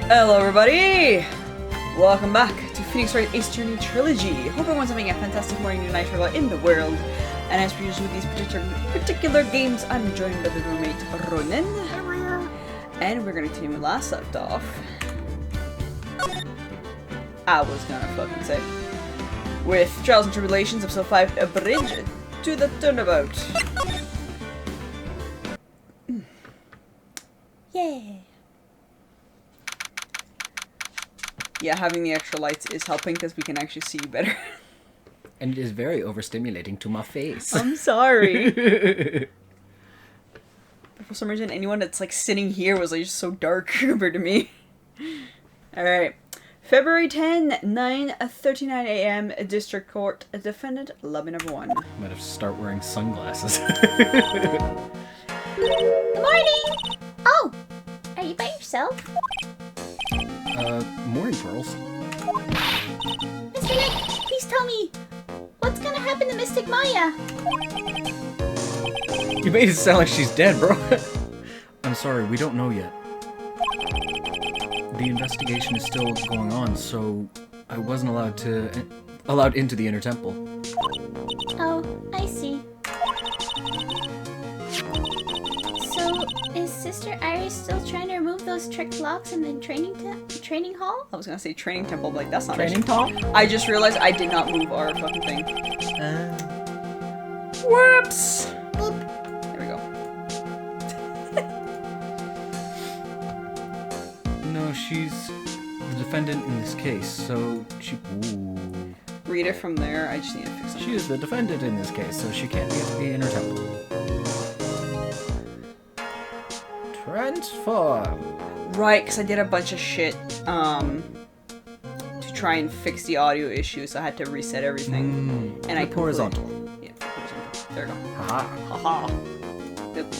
Hello everybody! Welcome back to Phoenix Wright Ace Attorney Trilogy. Hope everyone's having a fantastic morning, night, or in the world. And as per usual with these particular games, I'm joined by the roommate Ronan. And we're gonna continue where we last left off. I was gonna fucking say. With Trials and Tribulations, episode 5, A Bridge to the Turnabout. Yay! Yeah, having the extra lights is helping because we can actually see better. And it is very overstimulating to my face. I'm sorry. For some reason, anyone that's like sitting here was like just so dark compared to me. Alright. February 10, 9:39 a.m. District Court. Defendant, lobby number 1. Might have to start wearing sunglasses. Good morning! Oh! Are you by yourself? Morning, Pearls. Mr. Nick, please tell me, what's gonna happen to Mystic Maya? You made it sound like she's dead, bro. I'm sorry, we don't know yet. The investigation is still going on, so I wasn't allowed into the inner temple. Oh, I see. So, is Sister Iris still trying to remove those trick locks in the training hall? I was gonna say training temple, but like, that's not Training hall? I just realized I did not move our fucking thing. Whoops! Boop. There we go. No, she's the defendant in this case, so she... Ooh. Read it from there, I just need to fix something. She is the defendant in this case, so she can't be at the inner temple. Transform! Right, because I did a bunch of shit, to try and fix the audio issue, so I had to reset everything. And I horizontal. Yeah, horizontal. There we go. Haha. Haha. Yep.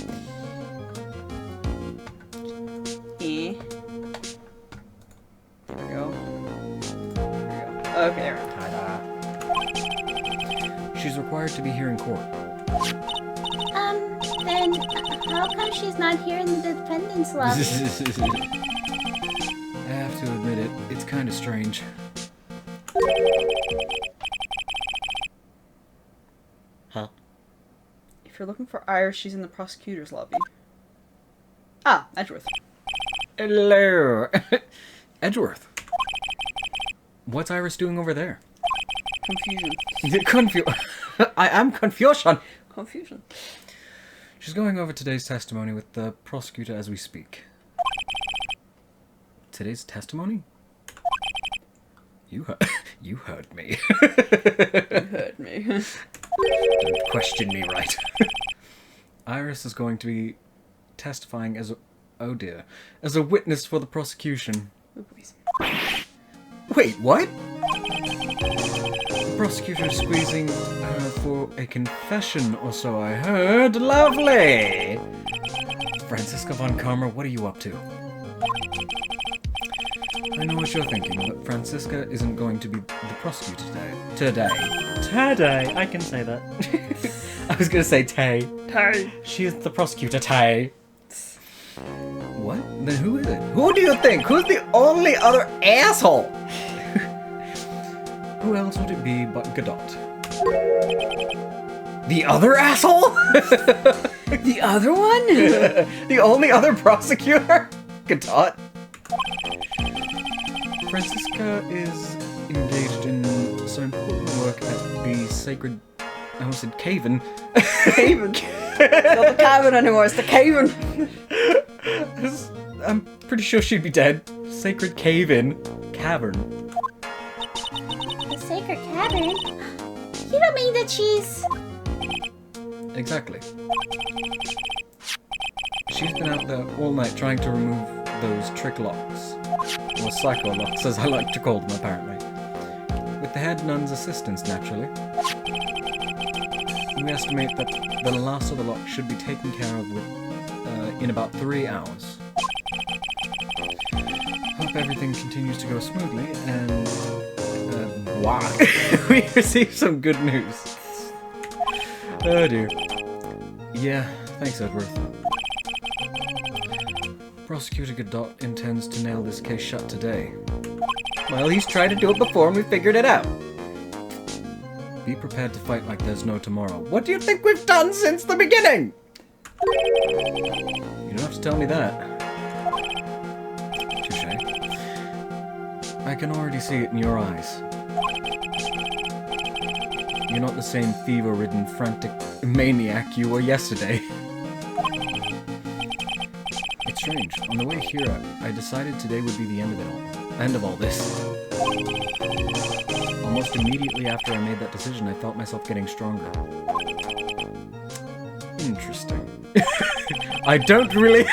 There we go. There we go. Okay, there we go. Ta-da. She's required to be here in court. Then, how come she's not here in the defendant's lobby? I have to admit it, it's kind of strange. Huh? If you're looking for Iris, she's in the prosecutor's lobby. Ah, Edgeworth. Hello! Edgeworth. What's Iris doing over there? Confusion. I am confusion! Confusion. She's going over today's testimony with the prosecutor as we speak. Today's testimony? You heard me. You heard me. Don't question me, Wright. Iris is going to be testifying as a... Oh dear. As a witness for the prosecution. Oh, please. Wait, what? The prosecutor is squeezing her for a confession or so, I heard. Lovely! Franziska von Karma, what are you up to? I know what you're thinking, but Franziska isn't going to be the prosecutor today. Today, I can say that. I was gonna say Tay. Tay. She is the prosecutor, Tay. What? Then who is it? Who do you think? Who's the only other asshole? Who else would it be but Godot? The other asshole? The other one? The only other prosecutor? Godot? Franziska is engaged in some important work at the sacred... I almost said Caven. Caven. It's not the cabin anymore, it's the Caven. I'm pretty sure she'd be dead. Sacred Cave-in. Cavern. The sacred cavern? You don't mean that she's... Exactly. She's been out there all night trying to remove those trick locks. Or psycho locks, as I like to call them, apparently. With the head nun's assistance, naturally. We estimate that the last of the lock should be taken care of in about 3 hours. Hope everything continues to go smoothly, and... wow. We received some good news. Oh dear. Yeah, thanks, Edgeworth. Prosecutor Godot intends to nail this case shut today. Well, he's tried to do it before and we figured it out. Be prepared to fight like there's no tomorrow. What do you think we've done since the beginning? You don't have to tell me that. Touché. I can already see it in your eyes. You're not the same fever-ridden, frantic maniac you were yesterday. It's strange. On the way here, I decided today would be the end of it all. End of all this. Almost immediately after I made that decision, I felt myself getting stronger. Interesting. I don't really...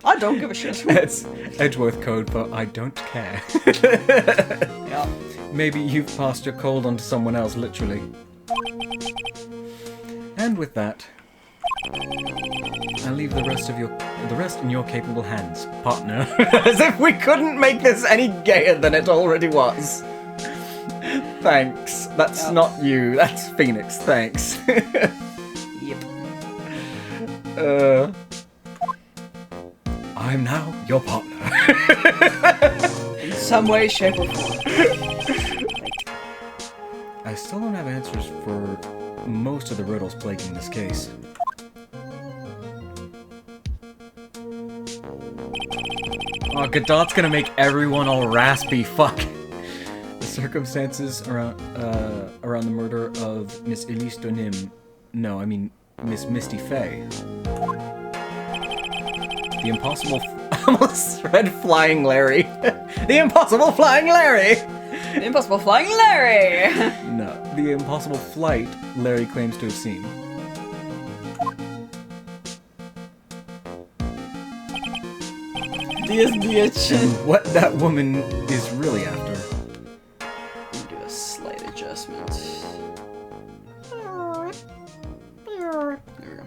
I don't give a shit. It's Edgeworth code for I don't care. Yeah. Maybe you've passed your cold onto someone else, literally. And with that, I leave the rest in your capable hands, partner. As if we couldn't make this any gayer than it already was. Thanks. That's not you. That's Phoenix. Thanks. Yep. I'm now your partner. In some way, shape, or form. I still don't have answers for most of the riddles plaguing this case. Oh, Godot's gonna make everyone all raspy. Fuck. The circumstances around the murder of Miss Elise Donim. No, I mean Miss Misty Fey. The impossible. I almost read Flying Larry. The impossible Flying Larry. The impossible Flying Larry. No, the impossible flight Larry claims to have seen. This bitch. And what that woman is really after. Do a slight adjustment. There we go.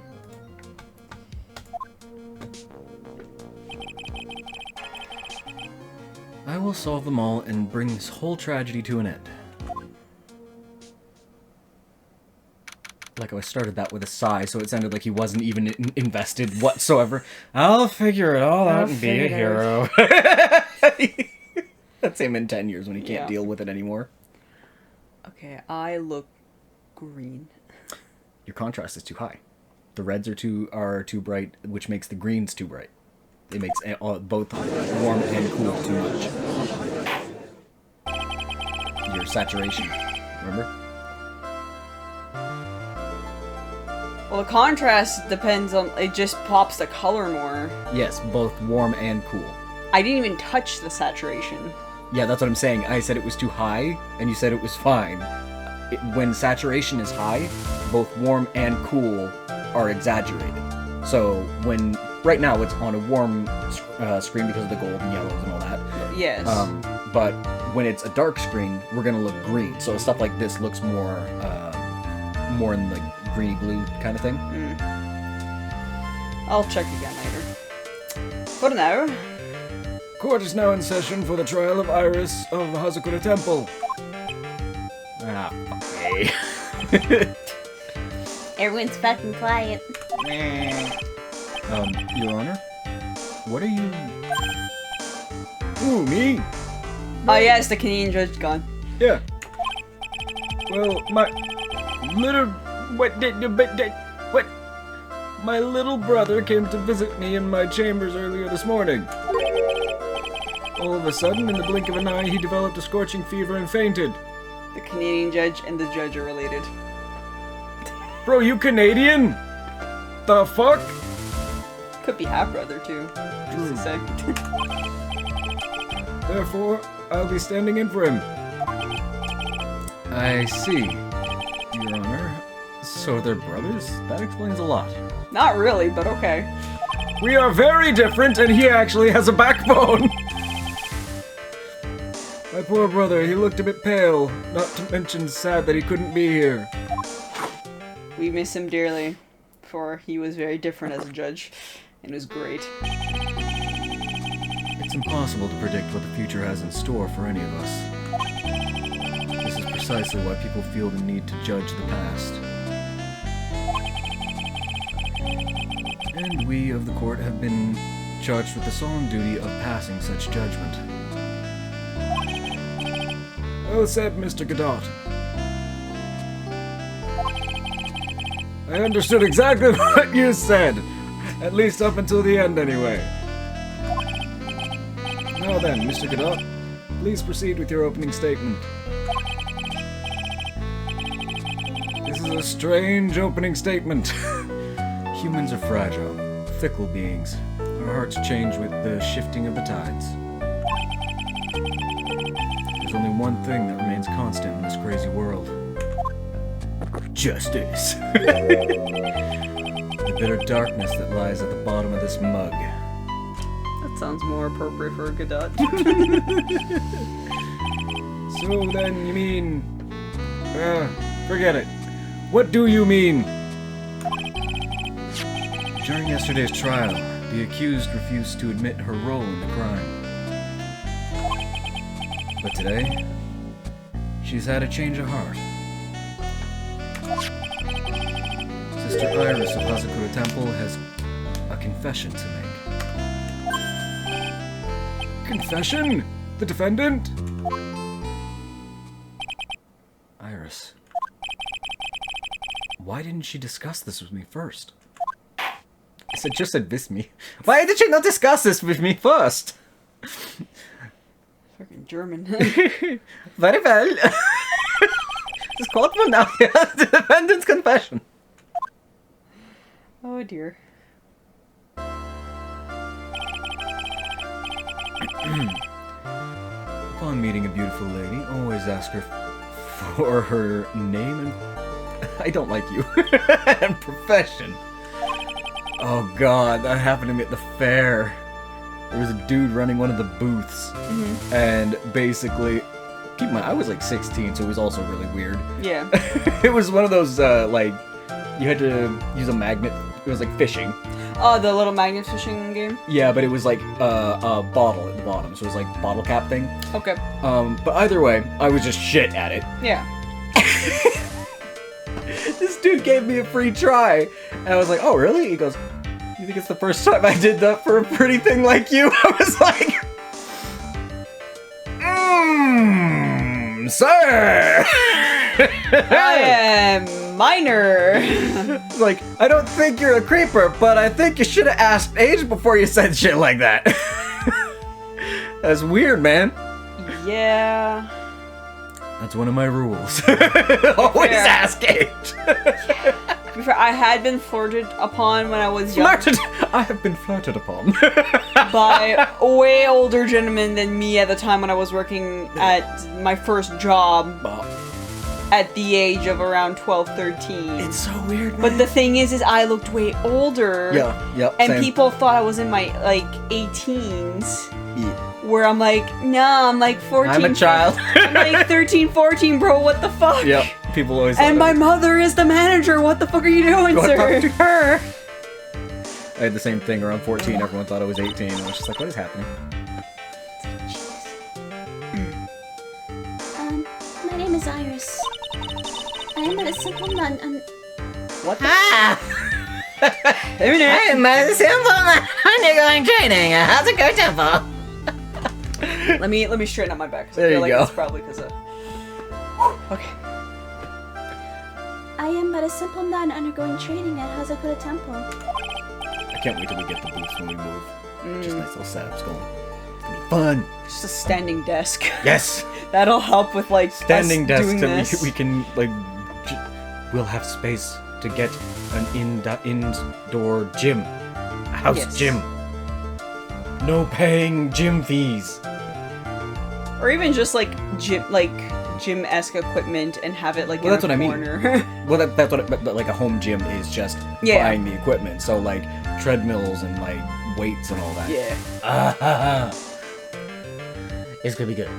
I will solve them all and bring this whole tragedy to an end. Like I started that with a sigh, so it sounded like he wasn't even invested whatsoever. I'll figure it all out and be a hero. That's him in 10 years when he can't deal with it anymore. Okay, I look green. Your contrast is too high. The reds are too bright, which makes the greens too bright. It makes both warm and cool too much. Your saturation, remember? Well, the contrast depends on... It just pops the color more. Yes, both warm and cool. I didn't even touch the saturation. Yeah, that's what I'm saying. I said it was too high, and you said it was fine. When saturation is high, both warm and cool are exaggerated. So when... Right now it's on a warm screen because of the gold and yellows and all that. Yes. But when it's a dark screen, we're gonna look green. So stuff like this looks more in the greeny blue kind of thing. I'll check again later. For now. Court is now in session for the trial of Iris of Hazakura Temple. Ah, fuck me. Everyone's fucking quiet. Your Honor? What are you... Ooh, me? Oh yes, the Canadian judge gone. Yeah. Well, my little... What? My little brother came to visit me in my chambers earlier this morning. All of a sudden, in the blink of an eye, he developed a scorching fever and fainted. The Canadian judge and the judge are related. Bro, you Canadian? The fuck? Could be half-brother too. Just a sec. Therefore, I'll be standing in for him. I see, Your Honor. So they're brothers? That explains a lot. Not really, but okay. We are very different, and he actually has a backbone! My poor brother, he looked a bit pale, not to mention sad that he couldn't be here. We miss him dearly, for he was very different as a judge, and was great. It's impossible to predict what the future has in store for any of us. This is precisely why people feel the need to judge the past. And we of the court have been charged with the solemn duty of passing such judgment. Well said, Mr. Godot. I understood exactly what you said. At least up until the end, anyway. Now then, Mr. Godot, please proceed with your opening statement. This is a strange opening statement. Humans are fragile, fickle beings. Our hearts change with the shifting of the tides. There's only one thing that remains constant in this crazy world. Justice. The bitter darkness that lies at the bottom of this mug. That sounds more appropriate for a Godot. So then you mean... forget it. What do you mean? During yesterday's trial, the accused refused to admit her role in the crime. But today, she's had a change of heart. Sister Iris of Hazakura Temple has a confession to make. Confession? The defendant? Iris. Why didn't she discuss this with me first? I said, just said with me. Why did she not discuss this with me first? Fucking German. Very well. Just quote one now. The defendant's confession. Oh dear. Upon meeting a beautiful lady, always ask her for her name and... I don't like you. And profession. Oh god, that happened to me at the fair. There was a dude running one of the booths. And basically... Keep in mind, I was like 16, so it was also really weird. Yeah. It was one of those, like... You had to use a magnet. It was like fishing. Oh, the little magnet fishing game? Yeah, but it was like a bottle at the bottom, so it was like bottle cap thing. Okay. But either way, I was just shit at it. Yeah. This dude gave me a free try, and I was like, "Oh, really?" He goes, "You think it's the first time I did that for a pretty thing like you?" I was like, sir. I am minor. Like, I don't think you're a creeper, but I think you should have asked age before you said shit like that. That's weird, man. Yeah. That's one of my rules. Always ask age. To be fair, I had been flirted upon when I was young. I have been flirted upon. By way older gentlemen than me at the time when I was working at my first job. At the age of around 12, 13. It's so weird, man. But the thing is I looked way older. Yeah, And same. people thought I was in my, like, 18s. Yeah. Where I'm like, nah, I'm like 14. I'm a child. I'm like 13, 14, bro, what the fuck? Yep, people always And say my that. mother is the manager, what the fuck are you doing, Go sir? talk to her. I had the same thing around 14, everyone thought I was 18, and I was just like, what is happening? My name is Iris. I am but a simple nun and... What the I'm a simple man undergoing training at Hazakura Temple. Let me straighten up my back, because I There feel you like go. it's probably because of... Okay. I am but a simple nun undergoing training at Hazakura Temple. I can't wait till we get the booths when we move. Just nice little setups going. It's gonna be fun. Just a standing desk. Yes! That'll help with, like, Standing us desk doing that this. we can, like, we'll have space to get an indoor gym. A house Yes. gym. No paying gym fees. Or even just, like, gym-esque equipment and have it, like, Well, in that's a what I mean. corner. Well, that's what but like a home gym is just Yeah. buying the equipment. So, like, treadmills and, like, weights and all that. Yeah. It's gonna be good.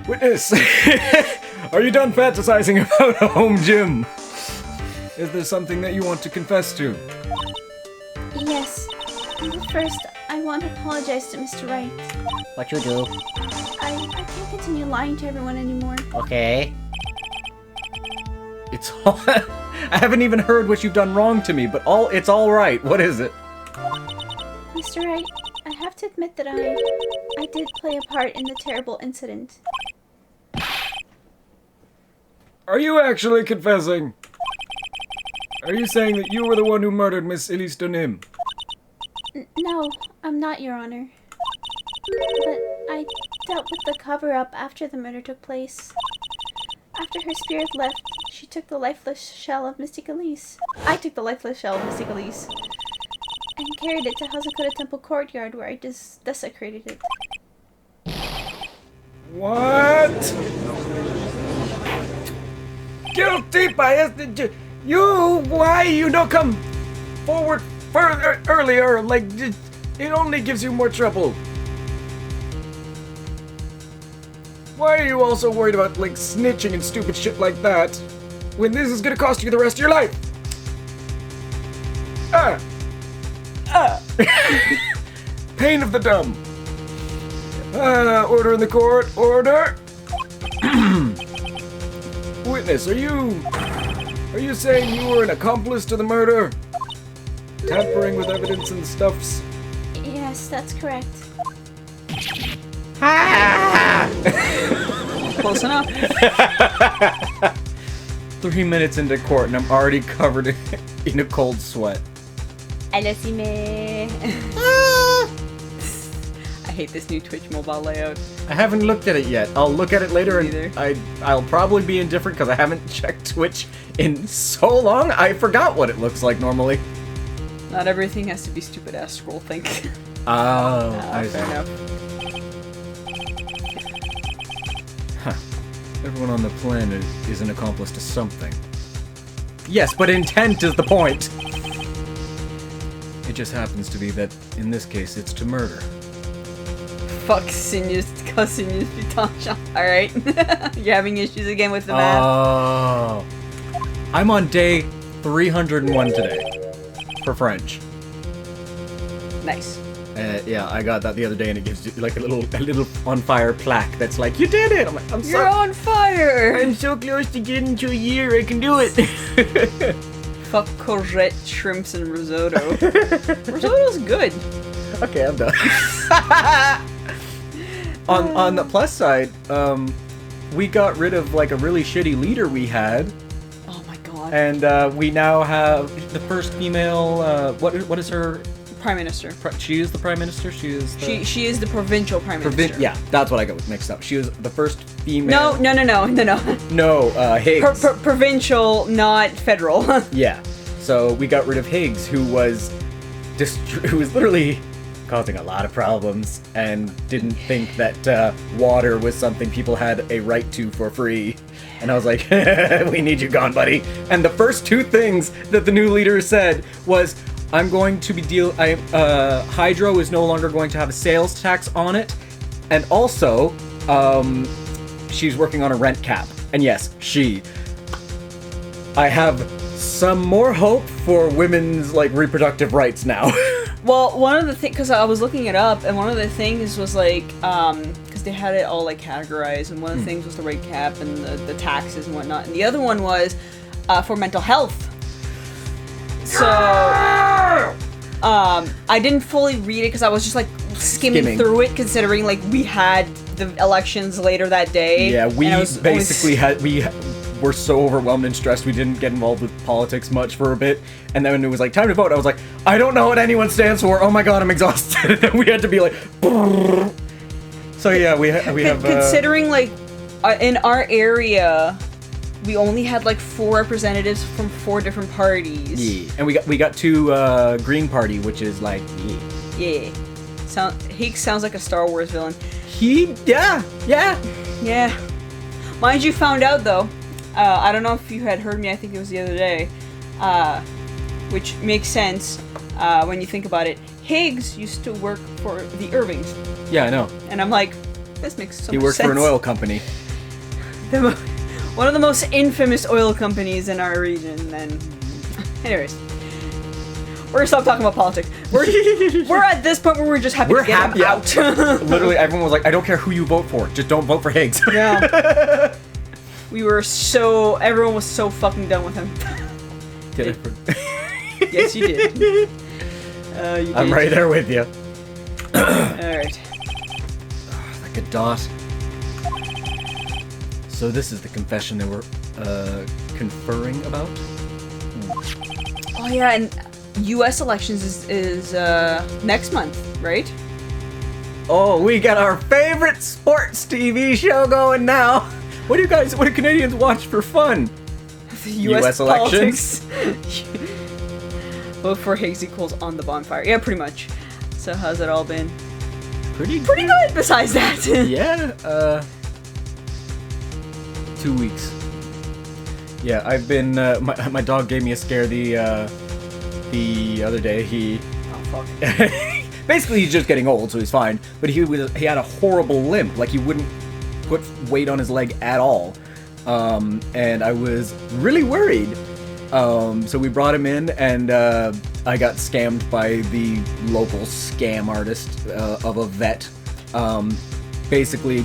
Witness! Are you done fantasizing about a home gym? Is there something that you want to confess to? Yes. But first, I want to apologize to Mr. Wright. What you do? I can't continue lying to everyone anymore. Okay. It's all... I haven't even heard what you've done wrong to me, but it's all right. What is it? You Mr. Wright, I have to admit that I did play a part in the terrible incident. Are you actually confessing? Are you saying that you were the one who murdered Miss Elise Dunham? No, I'm not, Your Honor. But I dealt with the cover-up after the murder took place. After her spirit left, she took the lifeless shell of Mystic Elise. I took the lifeless shell of Mystic Elise and carried it to Hazakura Temple courtyard where I desecrated it. What? Guilty by you? Why you don't come forward further earlier? Like, it only gives you more trouble. Why are you all so worried about, like, snitching and stupid shit like that, when this is gonna cost you the rest of your life? Pain of the dumb. Order in the court. Order. Witness, are you saying you were an accomplice to the murder? Tampering with evidence and stuffs? Yes, that's correct. Close enough. 3 minutes into court and I'm already covered in a cold sweat. Alasime. I hate this new Twitch mobile layout. I haven't looked at it yet. I'll look at it later Neither. and I'll probably be indifferent because I haven't checked Twitch in so long. I forgot what it looks like normally. Not everything has to be stupid ass scroll think. Oh, I Fair see. enough. Everyone on the planet is an accomplice to something. Yes, but intent is the point. It just happens to be that, in this case, it's to murder. Fuck Sinus Putancha. Alright. You're having issues again with the math. Oh. I'm on day 301 today. For French. Nice. Yeah, I got that the other day and it gives you like a little on fire plaque that's like, you did it! I'm like, You're on fire! I'm so close to getting to a year, I can do it! Fuck courgette, shrimps, and risotto. Risotto's good. Okay, I'm done. on the plus side, we got rid of like a really shitty leader we had, Oh my god. and we now have the first female. What is her? Prime Minister. She is the prime minister. She is. The She is the provincial prime minister. Yeah, that's what I got mixed up. She was the first female. No. No, Higgs. Provincial, not federal. Yeah. So we got rid of Higgs, who was literally causing a lot of problems and didn't think that water was something people had a right to for free. And I was like, we need you gone, buddy. And the first two things that the new leader said was, I'm going to be Hydro is no longer going to have a sales tax on it. And also, she's working on a rent cap. And yes, I have some more hope for women's like reproductive rights now. Well, one of the things, because I was looking it up, and one of the things was like, because they had it all like categorized, and one of the things was the rate cap and the taxes and whatnot, and the other one was for mental health. So, I didn't fully read it because I was just like skimming through it, considering like we had the elections later that day. Yeah, we were so overwhelmed and stressed we didn't get involved with politics much for a bit, and then when it was like time to vote, I was like, I don't know what anyone stands for. Oh my god, I'm exhausted. And we had to be like, brrr. So yeah, we have considering like in our area, we only had like 4 representatives from 4 different parties. Yeah, and we got 2 Green Party, which is like Yeah. Higgs sounds like a Star Wars villain. Yeah. Mind you, found out though. I don't know if you had heard me. I think it was the other day. Which makes sense when you think about it. Higgs used to work for the Irvings. Yeah, I know. And I'm like, this makes so much sense. He worked for an oil company. One of the most infamous oil companies in our region. And anyways, we're gonna stop talking about politics. We're at this point where we're just happy to get him out. Literally, everyone was like, I don't care who you vote for, just don't vote for Higgs. Yeah. Everyone was so fucking done with him. Did it? Yes, you did. You I'm did. right there with you. Alright. Like a dot. So this is the confession they were conferring about? Oh yeah, and U.S. elections is next month, right? Oh, we got our favorite sports TV show going now. What do Canadians watch for fun? The US elections? Vote for Higgs equals on the bonfire. Yeah, pretty much. So how's it all been? Pretty Pretty good besides that. Yeah, 2 weeks. Yeah, I've been, my dog gave me a scare the other day. Oh, fuck. Basically, he's just getting old, so he's fine. But he had a horrible limp. Like, he wouldn't put weight on his leg at all. And I was really worried. So we brought him in, and I got scammed by the local scam artist of a vet. Basically,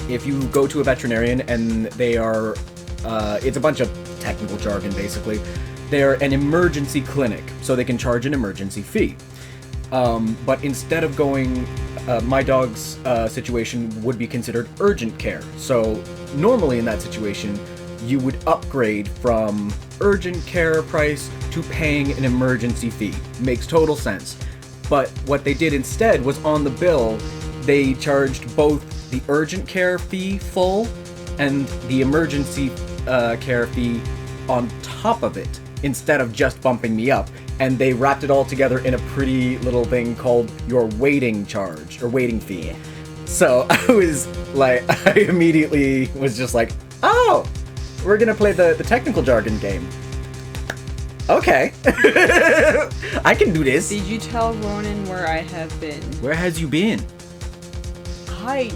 if you go to a veterinarian and they are, it's a bunch of technical jargon, basically. They're an emergency clinic, so they can charge an emergency fee. But instead of going, my dog's situation would be considered urgent care. So normally in that situation, you would upgrade from urgent care price to paying an emergency fee. Makes total sense. But what they did instead was on the bill, they charged both the urgent care fee full and the emergency care fee on top of it, instead of just bumping me up. And they wrapped it all together in a pretty little thing called your waiting charge, or waiting fee. So I was like, I immediately was just like, oh, we're gonna play the technical jargon game. Okay. I can do this. Did you tell Ronan where I have been? Where has you been? I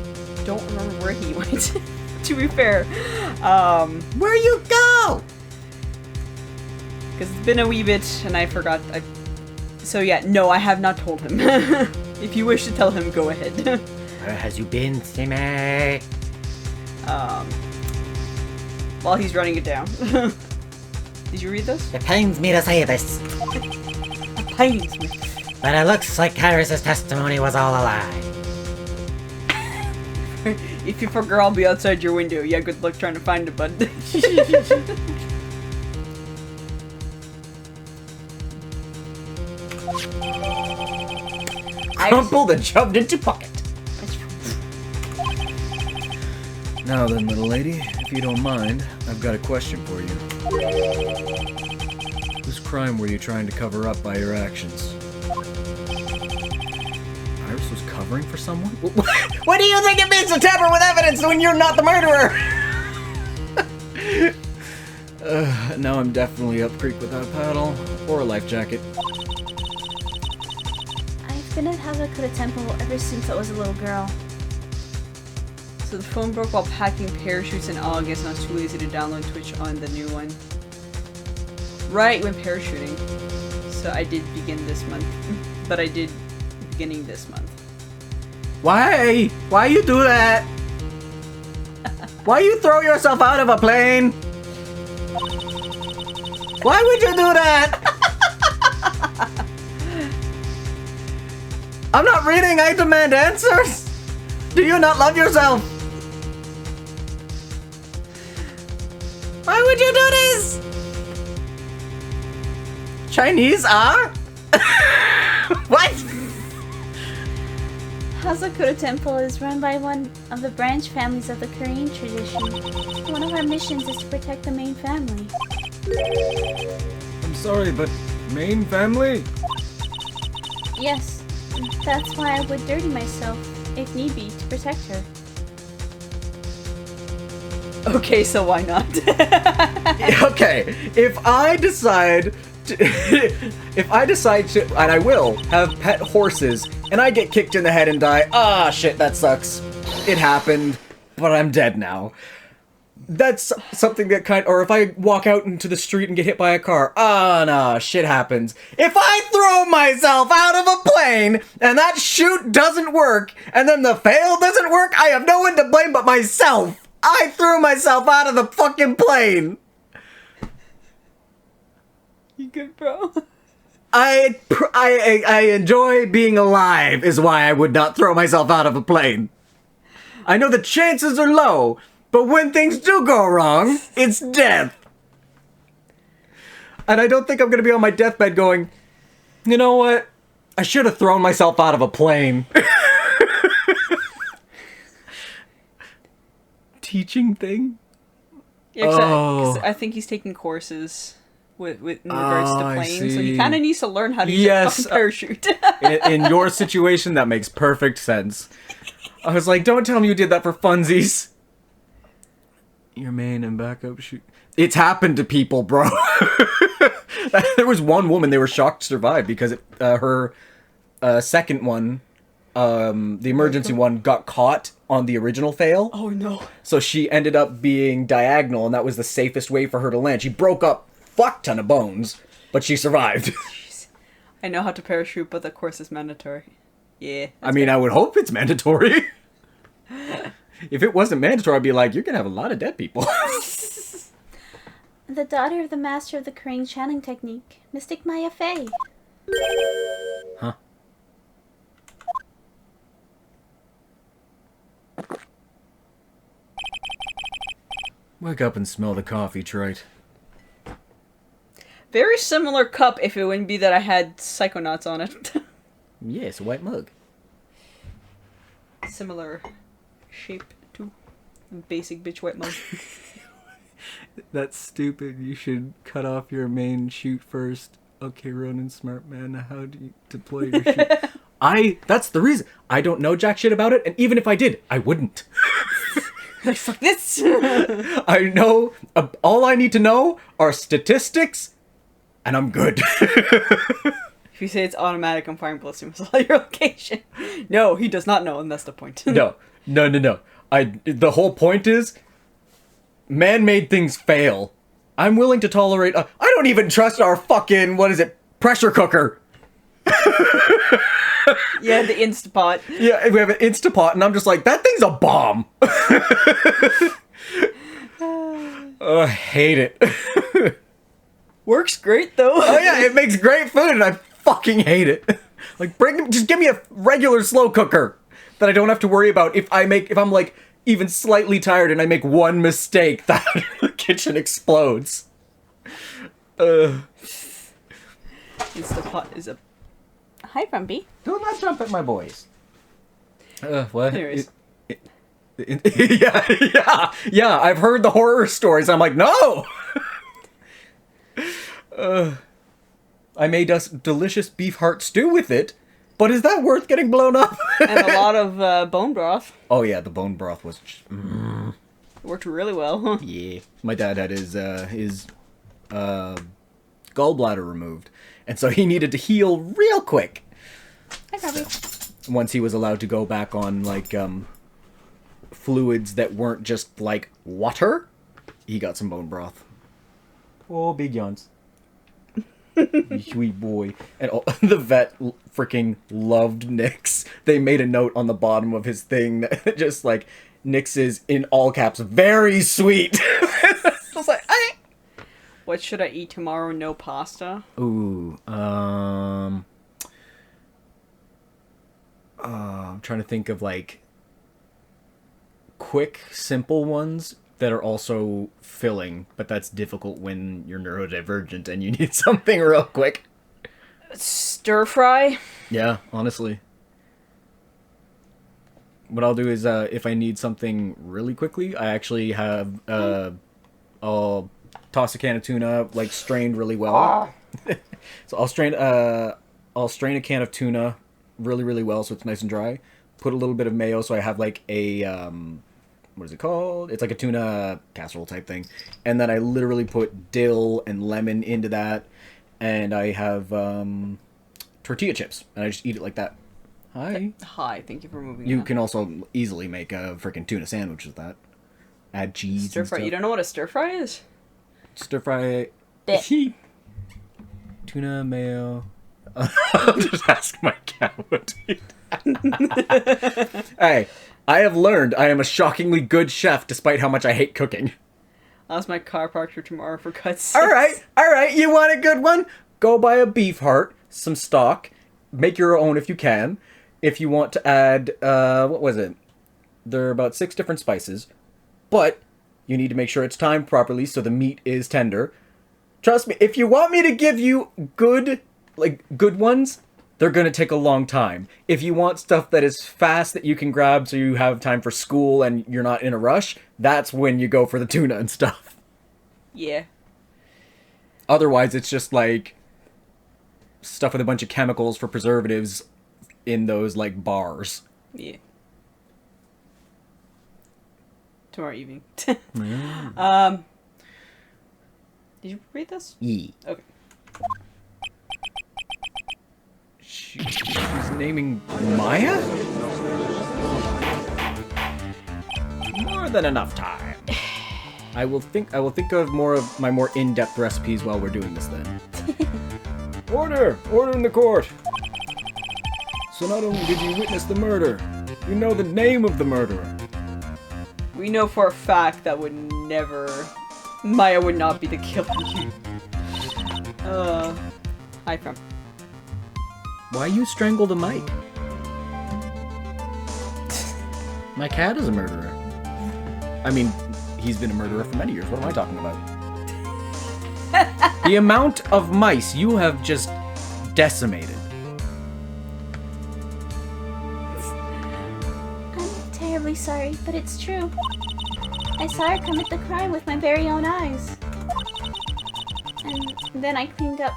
don't remember where he went, to be fair. Where you go? Because it's been a wee bit, and I forgot. So yeah, no, I have not told him. If you wish to tell him, go ahead. Where has you been, Simmy? While he's running it down. Did you read this? It pains me to say this, It pains me. but it looks like Kyrus's testimony was all a lie. If you fuck her, I'll be outside your window. Yeah, good luck trying to find it, bud. Crumpled and shoved into pocket. Now then, little lady, if you don't mind, I've got a question for you. Whose crime were you trying to cover up by your actions? Iris was covering for someone? What do you think it means to tamper with evidence when you're not the murderer? Now I'm definitely up creek without a paddle or a life jacket. I've been at Hazakura Temple ever since I was a little girl. So the phone broke while packing parachutes in August, and I was too lazy to download Twitch on the new one. Right, went parachuting. So I did begin this month. But I did beginning this month. Why? Why you do that? Why you throw yourself out of a plane? Why would you do that? I'm not reading, I demand answers! Do you not love yourself? Why would you do this? Chinese are? What? Hazakura Temple is run by one of the branch families of the Korean tradition. One of our missions is to protect the main family. I'm sorry, but main family? Yes, that's why I would dirty myself, if need be, to protect her. Okay, so why not? Okay, if I decide to, and I will, have pet horses, and I get kicked in the head and die, ah, shit, that sucks. It happened, but I'm dead now. That's something that or if I walk out into the street and get hit by a car, ah, nah, shit happens. If I throw myself out of a plane, and that chute doesn't work, and then the fail doesn't work, I have no one to blame but myself. I threw myself out of the fucking plane. You good, bro? I enjoy being alive is why I would not throw myself out of a plane. I know the chances are low, but when things do go wrong, it's death. And I don't think I'm gonna be on my deathbed going, you know what? I should have thrown myself out of a plane. Teaching thing? Yeah, 'cause I think he's taking courses with in regards to I planes, so see. he kind of needs to learn how to use a fucking parachute. In your situation, that makes perfect sense. I was like, don't tell me you did that for funsies. Your main and backup shoot. It's happened to people, bro. There was one woman they were shocked to survive because her second one, the emergency one, got caught on the original fail. Oh no. So she ended up being diagonal, and that was the safest way for her to land. She broke up fuck ton of bones, but she survived. I know how to parachute, but the course is mandatory. Yeah. I mean, I would hope it's mandatory. If it wasn't mandatory, I'd be like, you're gonna have a lot of dead people. The daughter of the master of the Krang channeling technique, Mystic Maya Fey. Huh? Wake up and smell the coffee, Trite. Very similar cup if it wouldn't be that I had Psychonauts on it. Yeah, it's a white mug. Similar shape to basic bitch white mug. That's stupid. You should cut off your main shoot first. Okay, Ronan, smart man. How do you deploy your shoot? That's the reason. I don't know jack shit about it, and even if I did, I wouldn't. Like, fuck this! I know, all I need to know are statistics, and I'm good. If you say it's automatic, I'm firing bullets to your location. No, he does not know, and that's the point. No. The whole point is, man-made things fail. I'm willing to tolerate, I don't even trust our fucking, pressure cooker. Yeah, the Instapot. Yeah, we have an Instapot, and I'm just like, that thing's a bomb. I hate it. Works great, though. Oh yeah, it makes great food, and I fucking hate it. Like, just give me a regular slow cooker that I don't have to worry about if I'm like even slightly tired and I make one mistake, that the kitchen explodes. Instapot is a... Hi, Frumpy. Do not jump at my boys. What? Anyways. Yeah, I've heard the horror stories. I'm like, no! I made us delicious beef heart stew with it, but is that worth getting blown up? And a lot of bone broth. Oh yeah, the bone broth was... Worked really well. Yeah. My dad had his gallbladder removed, and so he needed to heal real quick. Hi, Bobby. Once he was allowed to go back on, like, fluids that weren't just, like, water, he got some bone broth. Oh, big yawns. Sweet boy. And the vet freaking loved Nyx. They made a note on the bottom of his thing that just, like, Nyx is, in all caps, very sweet. I was like, "Hey." What should I eat tomorrow? No pasta? Ooh, I'm trying to think of, like, quick, simple ones that are also filling, but that's difficult when you're neurodivergent and you need something real quick. Stir fry? Yeah, honestly. What I'll do is, if I need something really quickly, I actually have, I'll toss a can of tuna, like, strained really well. So I'll strain a can of tuna really, really well so it's nice and dry. Put a little bit of mayo so I have, like, a, what is it called? It's like a tuna casserole type thing. And then I literally put dill and lemon into that. And I have, tortilla chips. And I just eat it like that. Hi. Hi, thank you for moving You on. can also easily make a freaking tuna sandwich with that. Add cheese Stir and fry. stuff. You don't know what a stir fry is? Stir fry. Blech. Tuna, mayo. I'll just ask my cat what to eat. Hey, I have learned I am a shockingly good chef despite how much I hate cooking. I'll ask my chiropractor tomorrow for cuts. Alright, you want a good one? Go buy a beef heart, some stock. Make your own if you can. If you want to add, what was it? There are about 6 different spices. But you need to make sure it's timed properly so the meat is tender. Trust me, if you want me to give you good ones, they're going to take a long time. If you want stuff that is fast that you can grab so you have time for school and you're not in a rush, that's when you go for the tuna and stuff. Yeah. Otherwise, it's just like stuff with a bunch of chemicals for preservatives in those like bars. Yeah. Tomorrow evening. Did you read this? Yeah. Okay. She's naming Maya? More than enough time. I will think of more of my more in-depth recipes while we're doing this then. Order in the court. So not only did you witness the murder, you know the name of the murderer. We know for a fact that Maya would not be the killer. Hi, from. Why you strangled a mic? My cat is a murderer. I mean, he's been a murderer for many years. What am I talking about? The amount of mice you have just decimated. I'm terribly sorry, but it's true. I saw her commit the crime with my very own eyes. And then I cleaned up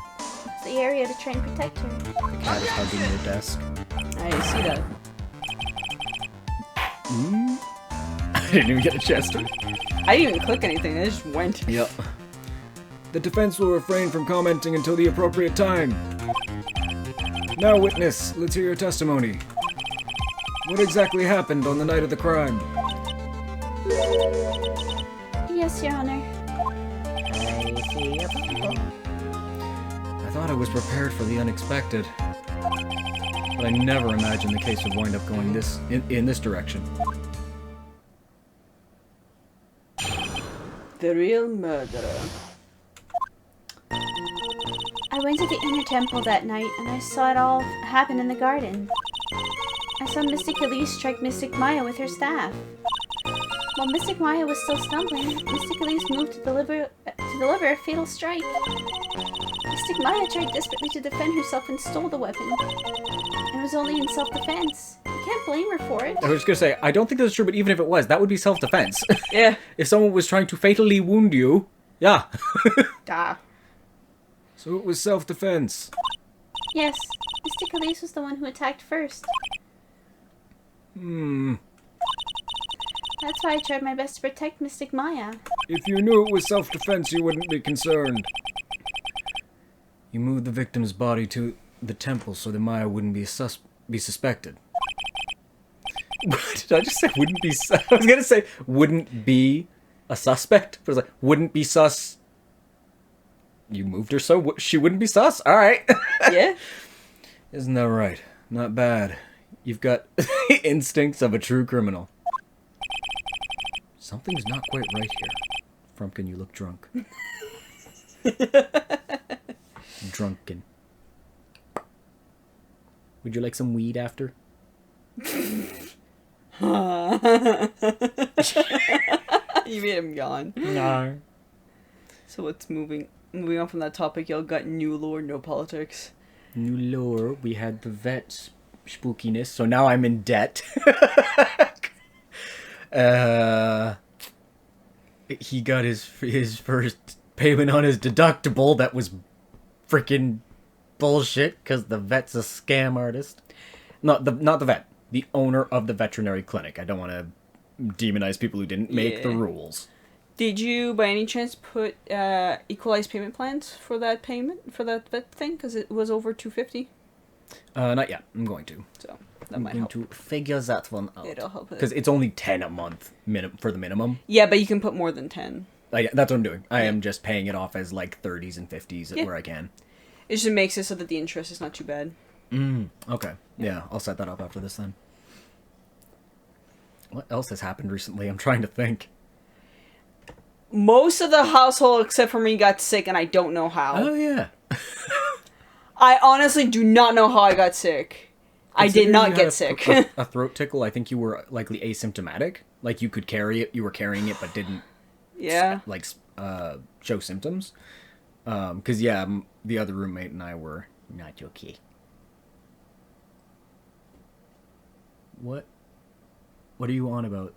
the area to try and protect her. The cat is hugging your desk. I see that. I didn't even get a chance to. I didn't even click anything, I just went. Yep. The defense will refrain from commenting until the appropriate time. Now, witness, let's hear your testimony. What exactly happened on the night of the crime? Yes, Your Honor. I thought I was prepared for the unexpected. But I never imagined the case would wind up going in this direction. The real murderer. I went to the inner temple that night, and I saw it all happen in the garden. I saw Mystic Elise strike Mystic Maya with her staff. While Mystic Maya was still stumbling, Mystic Elise moved to deliver a fatal strike. Mystic Maya tried desperately to defend herself and stole the weapon. It was only in self-defense. You can't blame her for it. I was gonna say, I don't think that's true, but even if it was, that would be self-defense. Yeah. If someone was trying to fatally wound you, yeah. Da. So it was self-defense. Yes, Mystic Elise was the one who attacked first. That's why I tried my best to protect Mystic Maya. If you knew it was self-defense, you wouldn't be concerned. You moved the victim's body to the temple so that Maya wouldn't be suspected. Did I just say wouldn't be I was gonna say wouldn't be a suspect, but I was like, wouldn't be sus. You moved her so she wouldn't be sus? Alright. Yeah? Isn't that right? Not bad. You've got instincts of a true criminal. Something's not quite right here. Frumpkin, you look drunk. Drunken. Would you like some weed after? You made him yawn. No. So what's moving on from that topic, y'all got new lore, no politics. New lore, we had the vet spookiness, so now I'm in debt. He got his first payment on his deductible that was freaking bullshit, because the vet's a scam artist. Not the vet, the owner of the veterinary clinic. I don't want to demonize people who didn't make the rules. Did you, by any chance, put equalized payment plans for that vet thing? Because it was over $250. Not yet. I'm going to. So that might help. I'm going to figure that one out. It'll help. Because it's only 10 a month for the minimum. Yeah, but you can put more than 10. That's what I'm doing. I am just paying it off as like 30s and 50s where I can. It just makes it so that the interest is not too bad. Okay. Yeah, I'll set that up after this then. What else has happened recently? I'm trying to think. Most of the household, except for me, got sick, and I don't know how. Oh, yeah. I honestly do not know how I got sick. I did Considering not you get had sick. A throat tickle, I think you were likely asymptomatic. Like, you could carry it, you were carrying it, but didn't, Yeah. show symptoms. Because, yeah, the other roommate and I were not okay. What are you on about?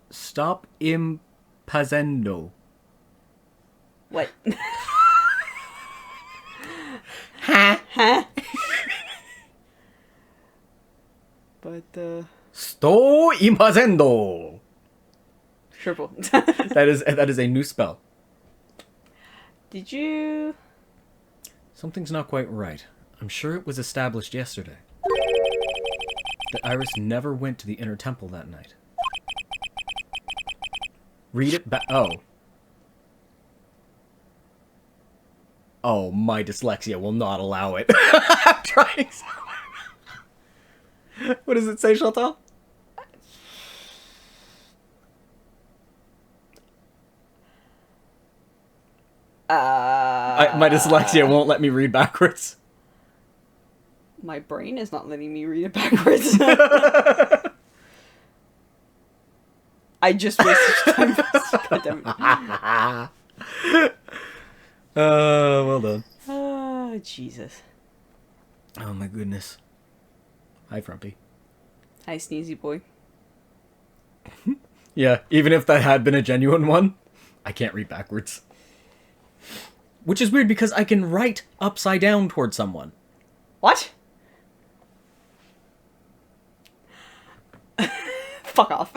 Stop impazendo. What? Huh? Huh? But, Sto impazendo. triple. That is a new spell. Did you... Something's not quite right. I'm sure it was established yesterday that Iris never went to the inner temple that night. Read it back. Oh, my dyslexia will not allow it. I'm trying so hard. What does it say, Chantal? My dyslexia won't let me read backwards. My brain is not letting me read it backwards. I just wasted time. God damn it. Well done. Oh, Jesus. Oh my goodness. Hi, Frumpy. Hi, Sneezy Boy. Yeah, even if that had been a genuine one, I can't read backwards. Which is weird because I can write upside down towards someone. What? Fuck off.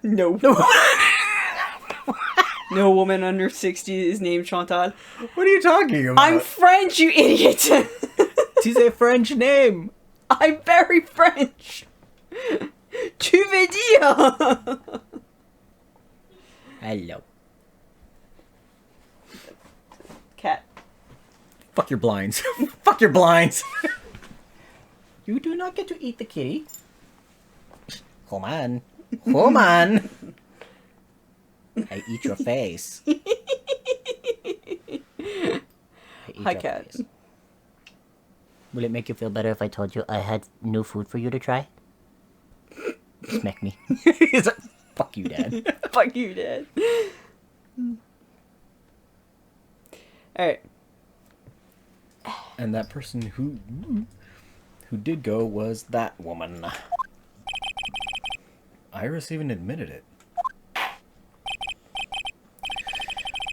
No. No woman under 60 is named Chantal. What are you talking about? I'm French, you idiot! It's a French name. I'm very French. Tu veux dire? Hello. Cat. Fuck your blinds. Fuck your blinds. You do not get to eat the kitty. Come on. Come on. I eat your face. I eat Hi, your Cat. face. Will it make you feel better if I told you I had new food for you to try? Smack me. He's like, fuck you, Dad. Fuck you, Dad. Alright. And that person who did go was that woman. Iris even admitted it.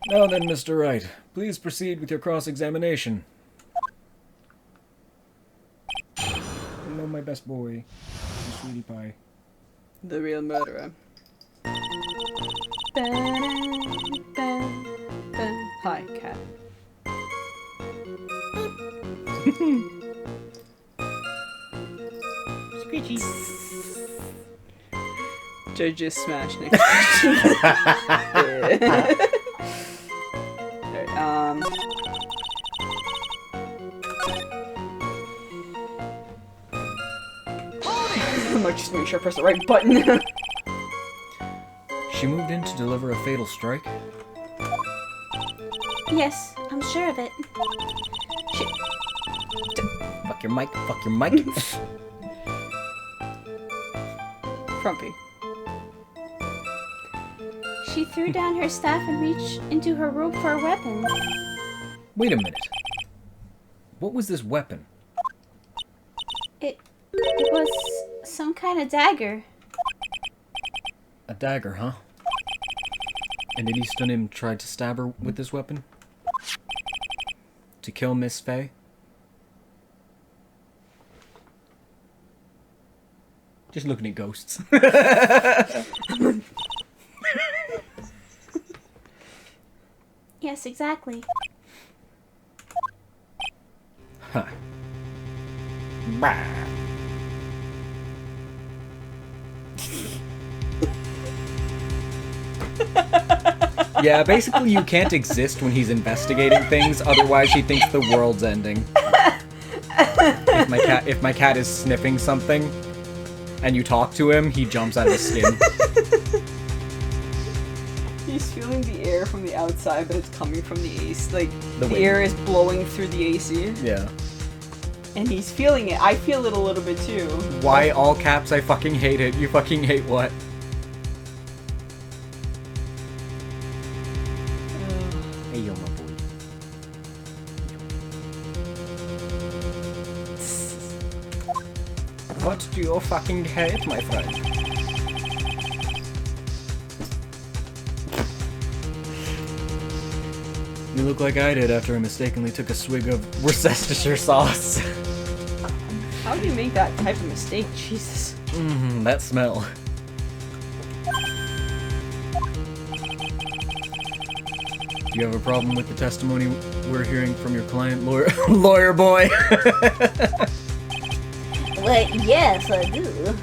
Now then, Mr. Wright, please proceed with your cross-examination. Hello, my best boy. Sweetie pie. The real murderer. Hi, Cat. Screechy. Judge just smashed next question. Alright, I might just make sure I press the right button. She moved in to deliver a fatal strike. Yes, I'm sure of it. Fuck your mic, fuck your mic. Frumpy. She threw down her staff and reached into her robe for a weapon. Wait a minute. What was this weapon? It was some kind of dagger. A dagger, huh? And did Eastonim try to stab her with this weapon? To kill Miss Faye? Just looking at ghosts. Yes, exactly. Huh. Yeah, basically you can't exist when he's investigating things, otherwise he thinks the world's ending. If my cat is sniffing something, and you talk to him, he jumps out of his skin. He's he's feeling the air from the outside, but it's coming from the AC. Like, The the wind. air is blowing through the AC. Yeah. And he's feeling it. I feel it a little bit too. Why all caps? I fucking hate it. You fucking hate what? Hey, yo, my boy. What do you fucking hate, my friend? You look like I did after I mistakenly took a swig of Worcestershire sauce. How do you make that type of mistake? Jesus. That smell. Do you have a problem with the testimony we're hearing from your client, lawyer boy? Well, yes, I do.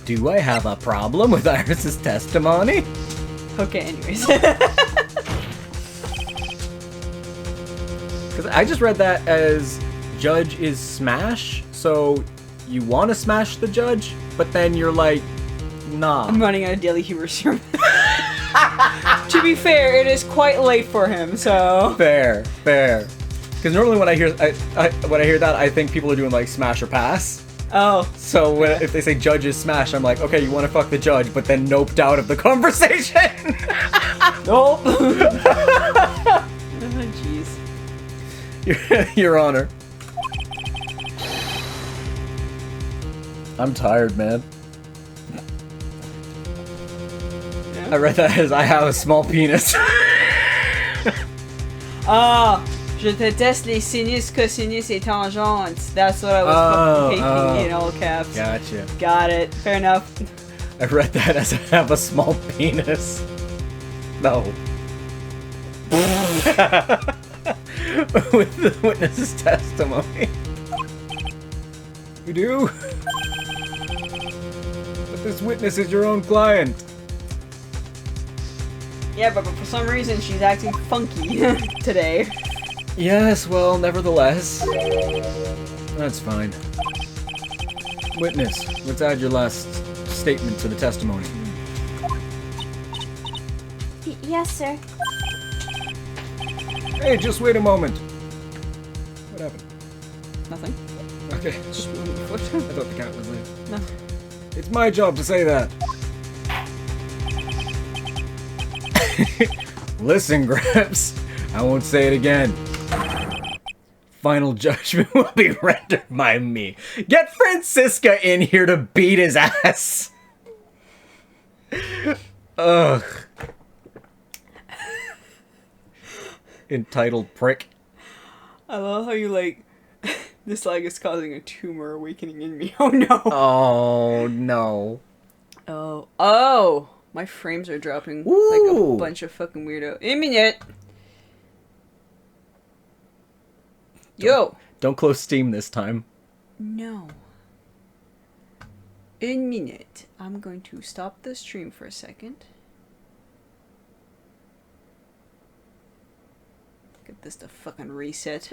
Do I have a problem with Iris's testimony? Okay, anyways. Because I just read that as judge is smash, so you want to smash the judge, but then you're like, nah. I'm running out of daily humor serum. To be fair, it is quite late for him, so... Fair. Because normally when I hear that, I think people are doing like smash or pass. Oh. So if they say judge is smash, I'm like, okay, you want to fuck the judge, but then noped out of the conversation. Nope. Oh, jeez. Your Honor. I'm tired, man. Yeah. I read that as I have a small penis. Ah, je déteste les sinus, cosinus, et tangentes. That's what I was fucking hating in all caps. Gotcha. Got it. Fair enough. I read that as I have a small penis. No. With the witness's testimony. You do? But this witness is your own client. Yeah, but for some reason she's acting funky today. Yes, well, nevertheless. That's fine. Witness, let's add your last statement to the testimony. Yes, sir. Hey, just wait a moment. What happened? Nothing. Okay. Just moving the foot. I thought the cat was there. No. It's my job to say that. Listen, Grips. I won't say it again. Final judgment will be rendered by me. Get Francisca in here to beat his ass. Ugh. Entitled prick. I love how you like, this lag is causing a tumor awakening in me. Oh no. Oh no. Oh, my frames are dropping like Ooh. a bunch of fucking weirdo. A minute. Yo. Don't close Steam this time. No. A minute. I'm going to stop the stream for a second. Get this to fucking reset.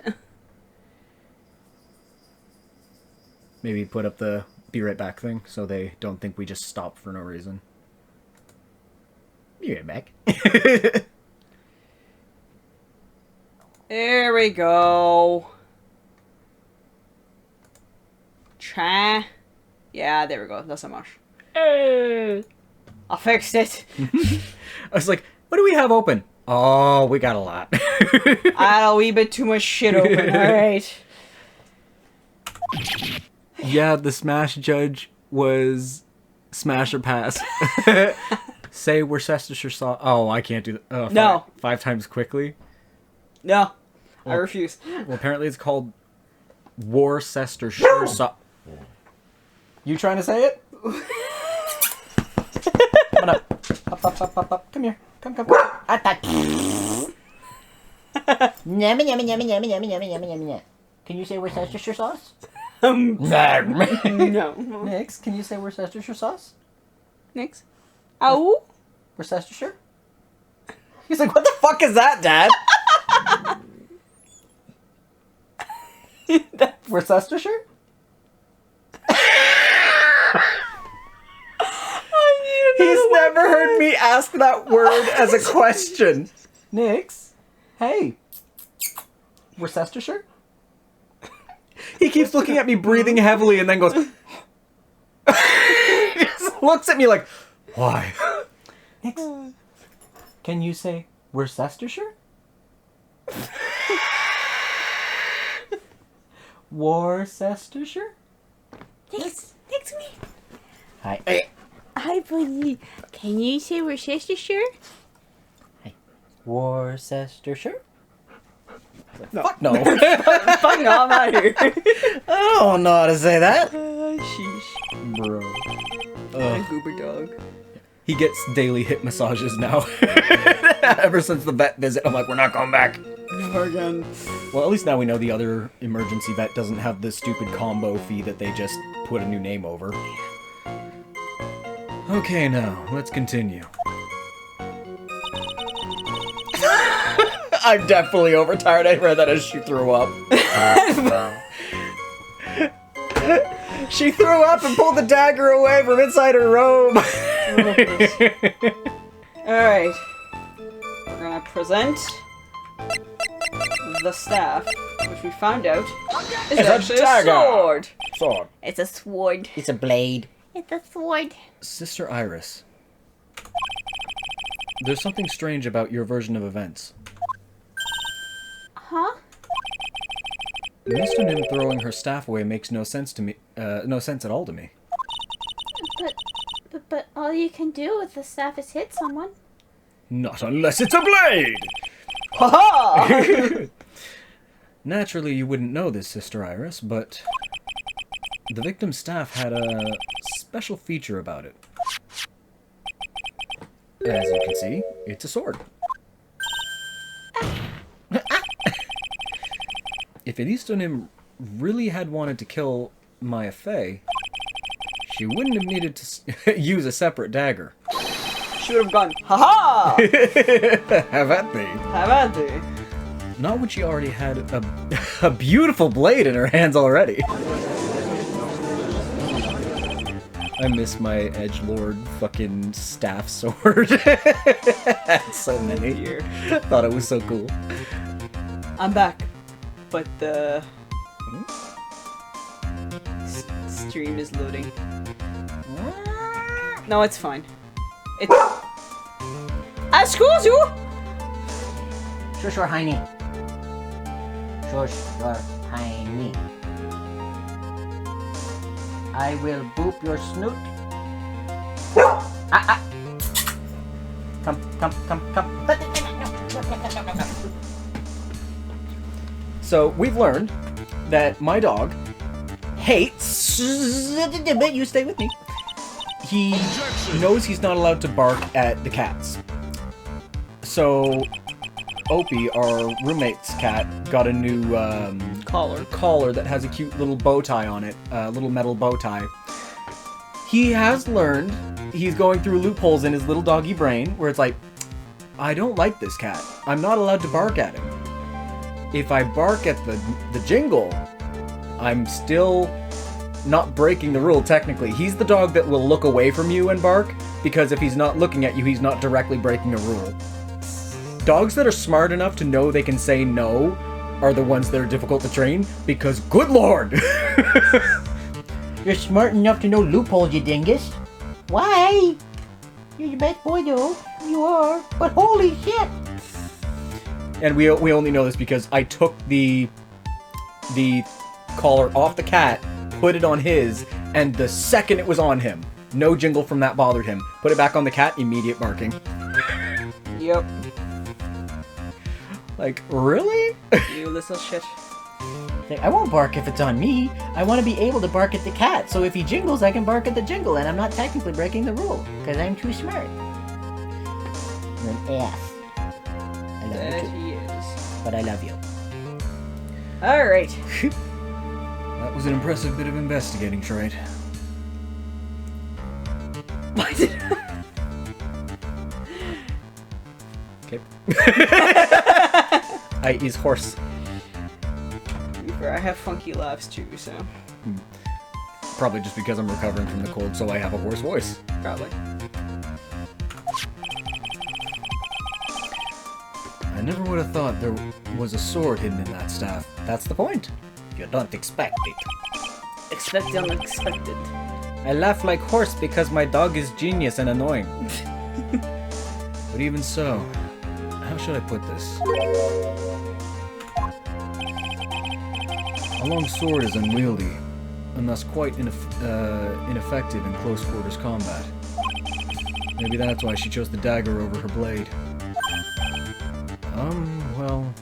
Maybe put up the be right back thing so they don't think we just stopped for no reason. Be right back. There we go. Try. Yeah, there we go. That's so much. I fixed it. I was like, what do we have open? Oh, we got a lot. I had a wee bit too much shit open. Alright. Yeah, the Smash judge was Smash or Pass. Say Worcestershire sauce. Oh, I can't do that. No. 5 times quickly. No. I Well- refuse. Well, apparently it's called Worcestershire sauce. You trying to say it? Come on up. Up. Come here. Come. Yummy, yummy, yummy, yummy, yummy, yummy, yummy, yummy. Can you say Worcestershire sauce? No. Nix, can you say Worcestershire sauce? Next. Ow. Worcestershire? He's like, what the fuck is that, Dad? Worcestershire? I need He's never heard me ask that word as a question. Nix, hey, Worcestershire? He keeps looking at me, breathing heavily, and then goes... Just looks at me like, why? Nix, can you say Worcestershire? Worcestershire? Next me. Hi. Hi, buddy. Can you say Worcestershire? Worcestershire? Fuck no. Fuck no, I'm out of here. I don't know how to say that. Sheesh. Bro. My goober dog. He gets daily hip massages now. Ever since the vet visit, I'm like, we're not going back. Never again. Well, at least now we know the other emergency vet doesn't have this stupid combo fee that they just put a new name over. Okay, now, let's continue. I'm definitely overtired. I read that as she threw up. She threw up and pulled the dagger away from inside her robe. Alright. We're gonna present the staff, which we found out is It's a actually a dagger. sword. Sword. It's a sword. It's a blade. It's a sword. Sister Iris. There's something strange about your version of events. Huh? Mr. Nim throwing her staff away makes no sense to me. No sense at all to me. But all you can do with the staff is hit someone. Not unless it's a blade! Haha! Naturally, you wouldn't know this, Sister Iris, but the victim's staff had a special feature about it. As you can see, it's a sword. If Elistonim really had wanted to kill Maya Fey, she wouldn't have needed to use a separate dagger. She would have gone, haha! Have at thee. Have at thee. Not when she already had a beautiful blade in her hands already. I miss my edgelord fucking staff sword. Had so many here. Thought it was so cool. I'm back. But the stream is loading. No, it's fine. It's... Excuse you! Shush your hiney. Shush your hiney. I will boop your snoot. Come. So, we've learned that my dog hates... You stay with me. He knows he's not allowed to bark at the cats. So, Opie, our roommate's cat, got a new collar that has a cute little bow tie on it, a little metal bow tie. He has learned, he's going through loopholes in his little doggy brain, where it's like, I don't like this cat. I'm not allowed to bark at him. If I bark at the jingle, I'm still not breaking the rule technically. He's the dog that will look away from you and bark, because if he's not looking at you, he's not directly breaking a rule. Dogs that are smart enough to know they can say no are the ones that are difficult to train, because good lord! You're smart enough to know loopholes, you dingus. Why? You're the best boy, though. You are. But holy shit! And we only know this because I took the collar off the cat, put it on his, and the second it was on him, no jingle from that bothered him. Put it back on the cat, immediate barking. Yep. Like, really? You little shit. I won't bark if it's on me. I want to be able to bark at the cat, so if he jingles, I can bark at the jingle, and I'm not technically breaking the rule, because I'm too smart. You're an ass. I love That you too, he is. but I love you. Alright. That was an impressive bit of investigating, Wright. Okay. I is horse. I have funky laughs too, so Probably just because I'm recovering from the cold, so I have a hoarse voice. probably. never would have thought there was a sword hidden in that staff. That's the point. You don't expect it. Expect the unexpected. I laugh like horse because my dog is genius and annoying. But even so, how should I put this? A long sword is unwieldy, and thus quite ineffective in close quarters combat. Maybe that's why she chose the dagger over her blade. Well...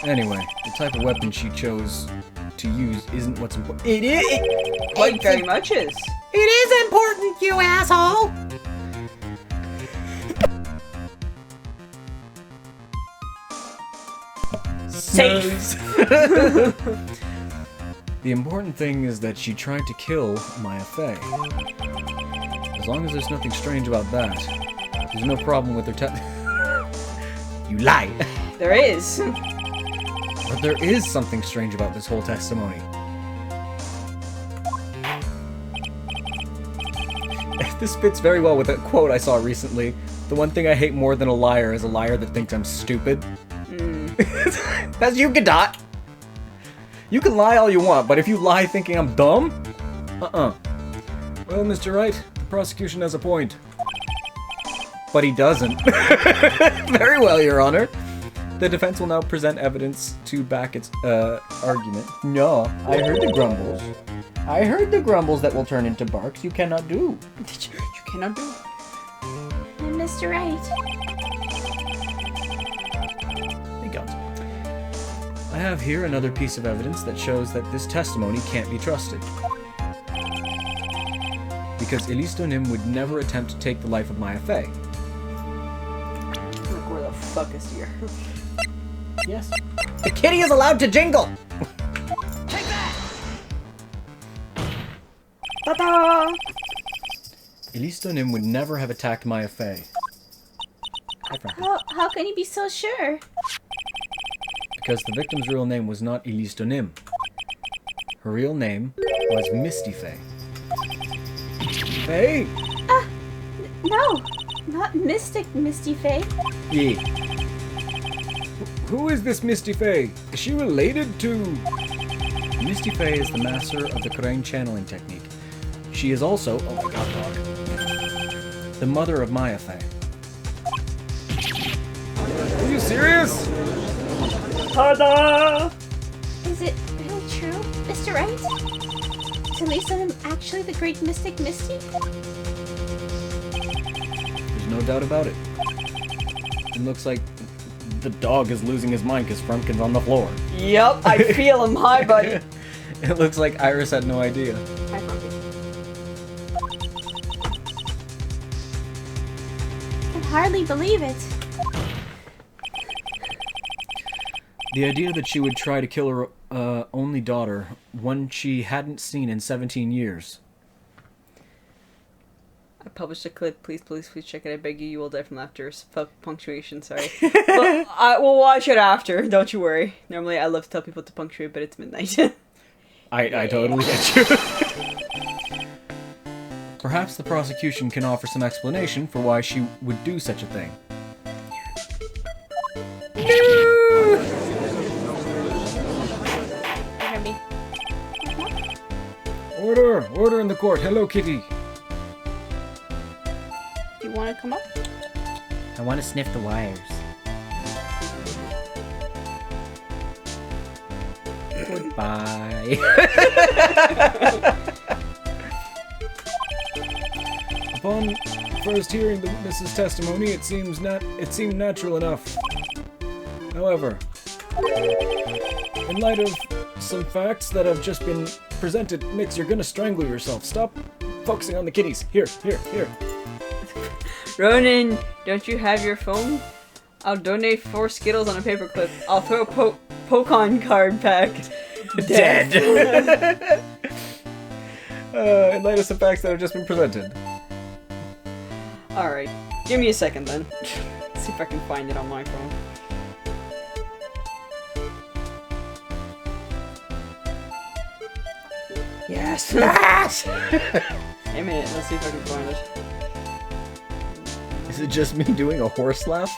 Anyway, the type of weapon she chose to use isn't what's important. It is. Quite very much is. It is important, you asshole. Safe. The important thing is that she tried to kill Maya Fey. As long as there's nothing strange about that, there's no problem with her You lie. There is. But there is something strange about this whole testimony. This fits very well with a quote I saw recently. The one thing I hate more than a liar is a liar that thinks I'm stupid. That's you, Gadot. You can lie all you want, but if you lie thinking I'm dumb? Well, Mr. Wright, the prosecution has a point. But he doesn't. Very well, Your Honor. The defense will now present evidence to back its argument. No, I heard the grumbles. I heard the grumbles that will turn into barks you cannot do. You cannot do. And Mr. Wright. They got it. I have here another piece of evidence that shows that this testimony can't be trusted. Because Elise Donim would never attempt to take the life of Maya Fey. Look, where the fuck is here? Yes. The kitty is allowed to jingle! Ta-da! Elise Donim would never have attacked Maya Fey. How can you be so sure? Because the victim's real name was not Elise Donim. Her real name was Misty Fey. Fey? No, not Misty Fey. Yeah. Who is this Misty Fey? Is she related to... Misty Fey is the master of the Crane channeling technique. She is also... Oh my god, dog. The mother of Maya Fey. Are you serious? Ta-da! Is it really true, Mr. Wright? Is Elise Donim actually the great mystic Misty? There's no doubt about it. It looks like the dog is losing his mind because Frumpkin's on the floor. Yup, I feel him. Hi, buddy. It looks like Iris had no idea. Hi, Frumpkin. I can hardly believe it. The idea that she would try to kill her only daughter, one she hadn't seen in 17 years. I published a clip. Please check it. I beg you. You will die from laughter. Fuck punctuation. Sorry. But I will watch it after. Don't you worry. Normally, I love to tell people to punctuate, but it's midnight. I totally get you. Perhaps the prosecution can offer some explanation for why she would do such a thing. Order! Order in the court. Hello, Kitty. Do you want to come up? I want to sniff the wires. Goodbye. Upon first hearing the witness's testimony, it seemed natural enough. However, in light of some facts that have just been presented, Nix, you're gonna strangle yourself. Stop focusing on the kitties. Here. Ronan, don't you have your phone? I'll donate 4 Skittles on a paperclip. I'll throw a Pokemon card pack. Dead. In light of some facts that have just been presented. Alright, give me a second then. See if I can find it on my phone. Yes! Yes! A minute, let's see if I can find it. Is it just me doing a horse laugh?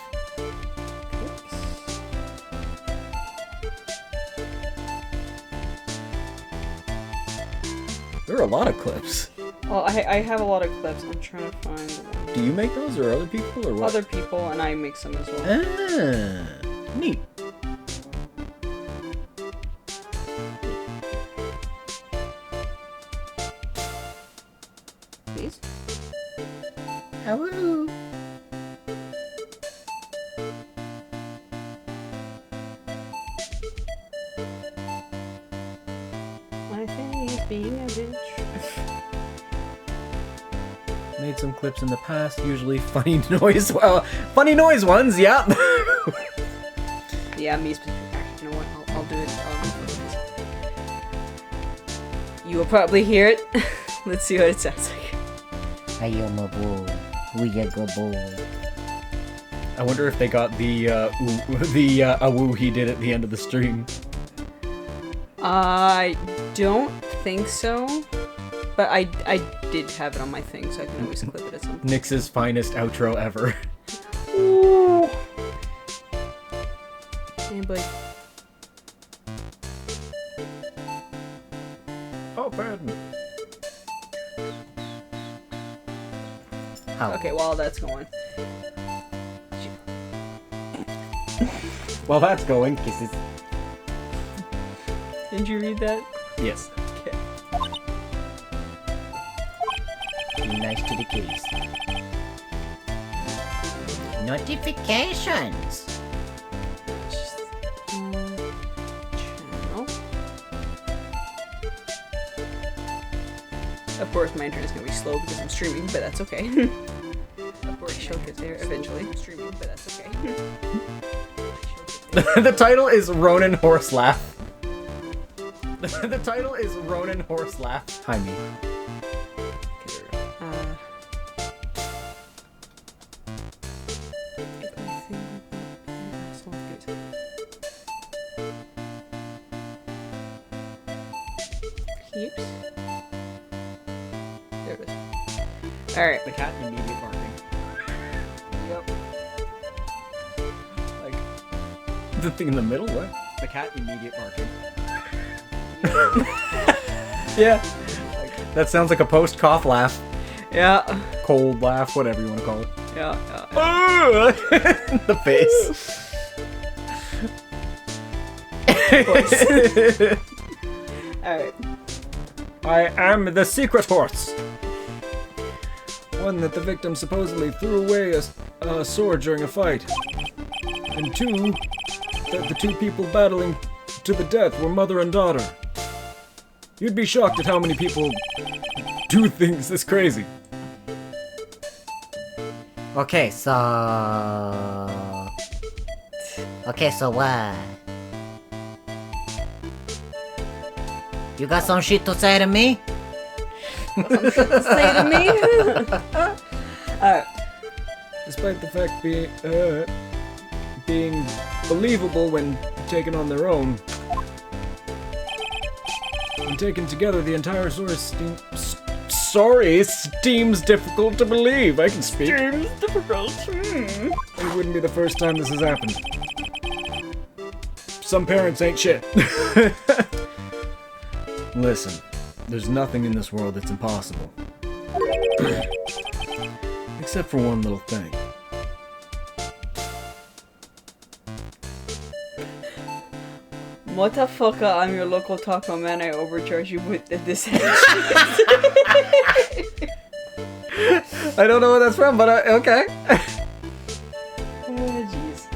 There are a lot of clips. Well, I have a lot of clips. I'm trying to find one. Do you make those, or other people, or what? Other people, and I make some as well. Ah, neat. Please? Hello. My thing is being a bitch. Made some clips in the past, usually funny noise. Well, funny noise ones, yeah. Yeah, me specifically. You know what? I'll do it. You will probably hear it. Let's see what it sounds like. I am a boy. We a good boy. I wonder if they got the awoo he did at the end of the stream. I don't think so, but I did have it on my thing, so I can always clip it at some point. Nyx's finest outro ever. Ooh. Anybody? Oh, pardon. How? Okay, while that's going. While that's going, Kisses. Did you read that? yes. Okay. Be nice to the kitties. Notifications. Channel. Of course, my internet's gonna be slow because I'm streaming, but that's okay. Of course, she'll get there eventually. Streaming, but that's okay. The title is Ronin Horse Laugh. The title is Ronin Horse Laugh. Hi, me. Heaps. There it is. Alright. The cat immediate barking. Yep. Like, the thing in the middle, what? The cat immediate barking. Yeah. Like, that sounds like a post-cough laugh. Yeah. Cold laugh, whatever you want to call it. Yeah. The face. Alright. I am the secret horse. One that the victim supposedly threw away a sword during a fight. And two, that the two people battling to the death were mother and daughter. You'd be shocked at how many people do things this crazy. Okay, so what? You got some shit to say to me? Say to me? Alright. Despite the fact being believable when taken on their own. When taken together, the entire source seems difficult to believe. I can speak. Seems difficult. It wouldn't be the first time this has happened. Some parents ain't shit. Listen, there's nothing in this world that's impossible. Except for one little thing. Motherfucker, I'm your local taco man. I overcharge you with this hedge. I don't know where that's from, but okay. Oh, jeez.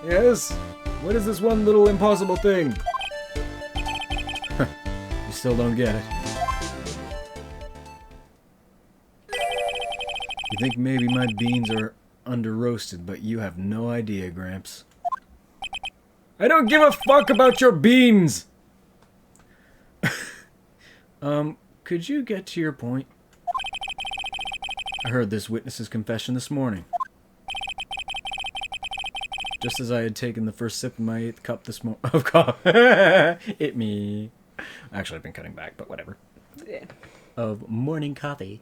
Yes? What is this one little impossible thing? You still don't get it. You think maybe my beans are under-roasted, but you have no idea, Gramps. I don't give a fuck about your beans! Could you get to your point? I heard this witness's confession this morning. Just as I had taken the first sip of my 8th cup this morning of coffee. It me. Actually, I've been cutting back, but whatever. Yeah. Of morning coffee.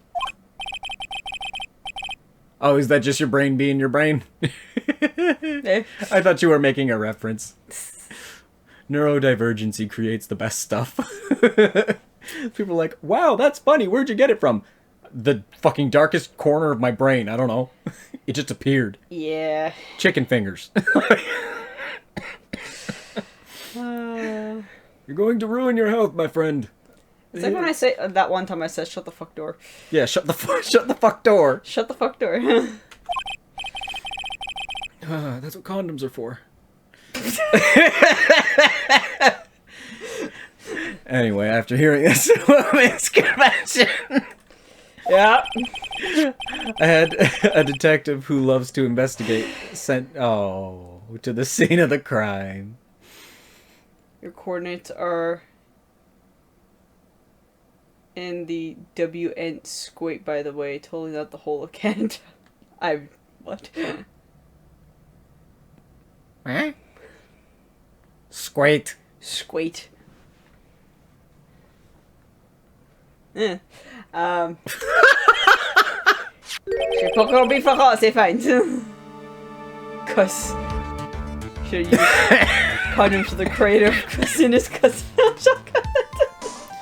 Oh, is that just your brain being your brain? Eh. I thought you were making a reference. Neurodivergency creates the best stuff. People are like, wow, that's funny. Where'd you get it from? The fucking darkest corner of my brain. I don't know. It just appeared. Yeah. Chicken fingers. You're going to ruin your health, my friend. It's like when I say that one time I said, "Shut the fuck door." Yeah, shut the fuck door. Shut the fuck door. That's what condoms are for. Anyway, after hearing this woman's confession, Yeah. I had a detective who loves to investigate sent to the scene of the crime. Your coordinates are in the WN squate, by the way. Totally not the whole of Canada. What? Huh? Squate. Squate. J'ai pas compris français, fine. Cause should use condoms for the creative cusiness cause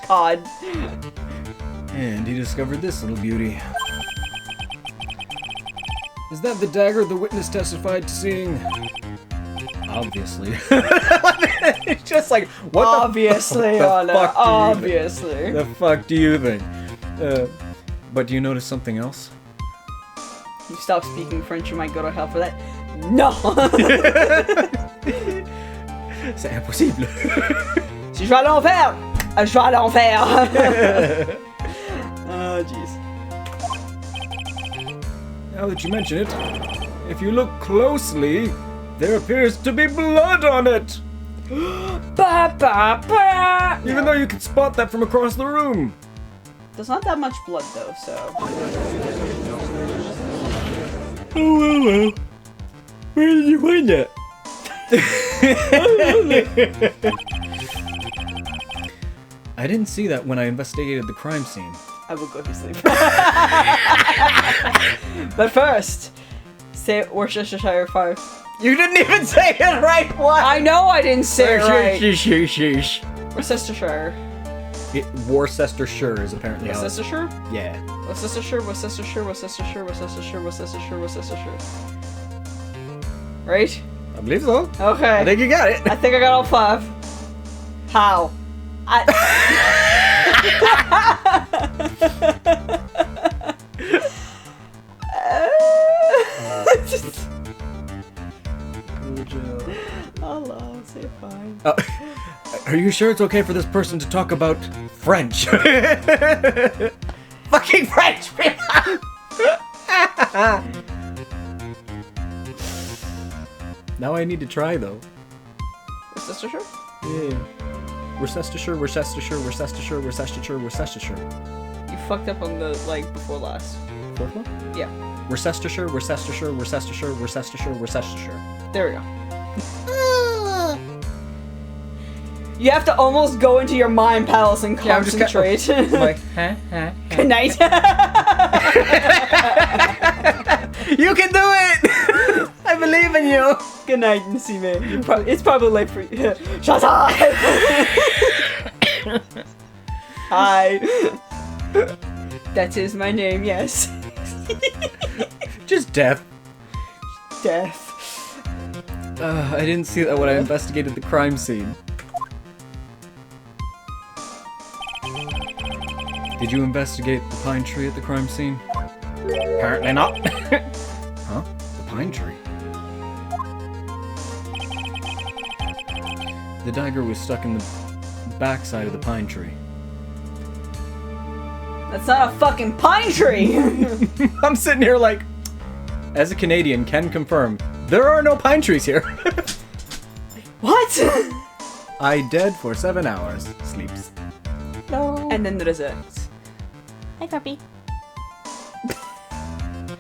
God. And he discovered this little beauty. Is that the dagger the witness testified to seeing? Obviously. It's just like, what Obviously, the Anna, fuck obviously. The fuck do you think? But do you notice something else? You stop speaking French, you might go to hell for that. No! C'est impossible. Si je vais à l'enfer, je vais à l'enfer. Oh, jeez. Now that you mention it, if you look closely, there appears to be blood on it! Ba, ba, ba. Even though you can spot that from across the room. There's not that much blood though, so. Oh, well. Where did you find that? I didn't see that when I investigated the crime scene. I will go to sleep. But first, say Worcestershire 5. You didn't even say it right once! I know I didn't say it right. Worcestershire. Worcestershire. Worcestershire is apparently how it's- Worcestershire? Yeah. Worcestershire, Worcestershire, Worcestershire, Worcestershire, Worcestershire, Worcestershire. Right? I believe so. Okay. I think you got it. I think I got all 5. How? I'll say fine. Are you sure it's okay for this person to talk about French? Fucking French people! Now I need to try though. Worcestershire? Yeah. Worcestershire, Worcestershire, Worcestershire, Worcestershire, Worcestershire. You fucked up on the, like, before last. Fourth one? Yeah. Worcestershire, Worcestershire, Worcestershire, Worcestershire, Worcestershire. There we go. You have to almost go into your mind palace and Yeah, I'm just concentrate. like, Good night. you can do it! I believe in you! Good night, Nsime. It's probably late for you. Shut up! Hi. That is my name, yes. Just death. Death. I didn't see that when I investigated the crime scene. Did you investigate the pine tree at the crime scene? Apparently not. Huh? The pine tree? The dagger was stuck in the backside of the pine tree. That's not a fucking pine tree! I'm sitting here like, as a Canadian, can confirm, there are no pine trees here. What? I dead for 7 hours. Sleeps. No. And then the desserts. Hi, puppy.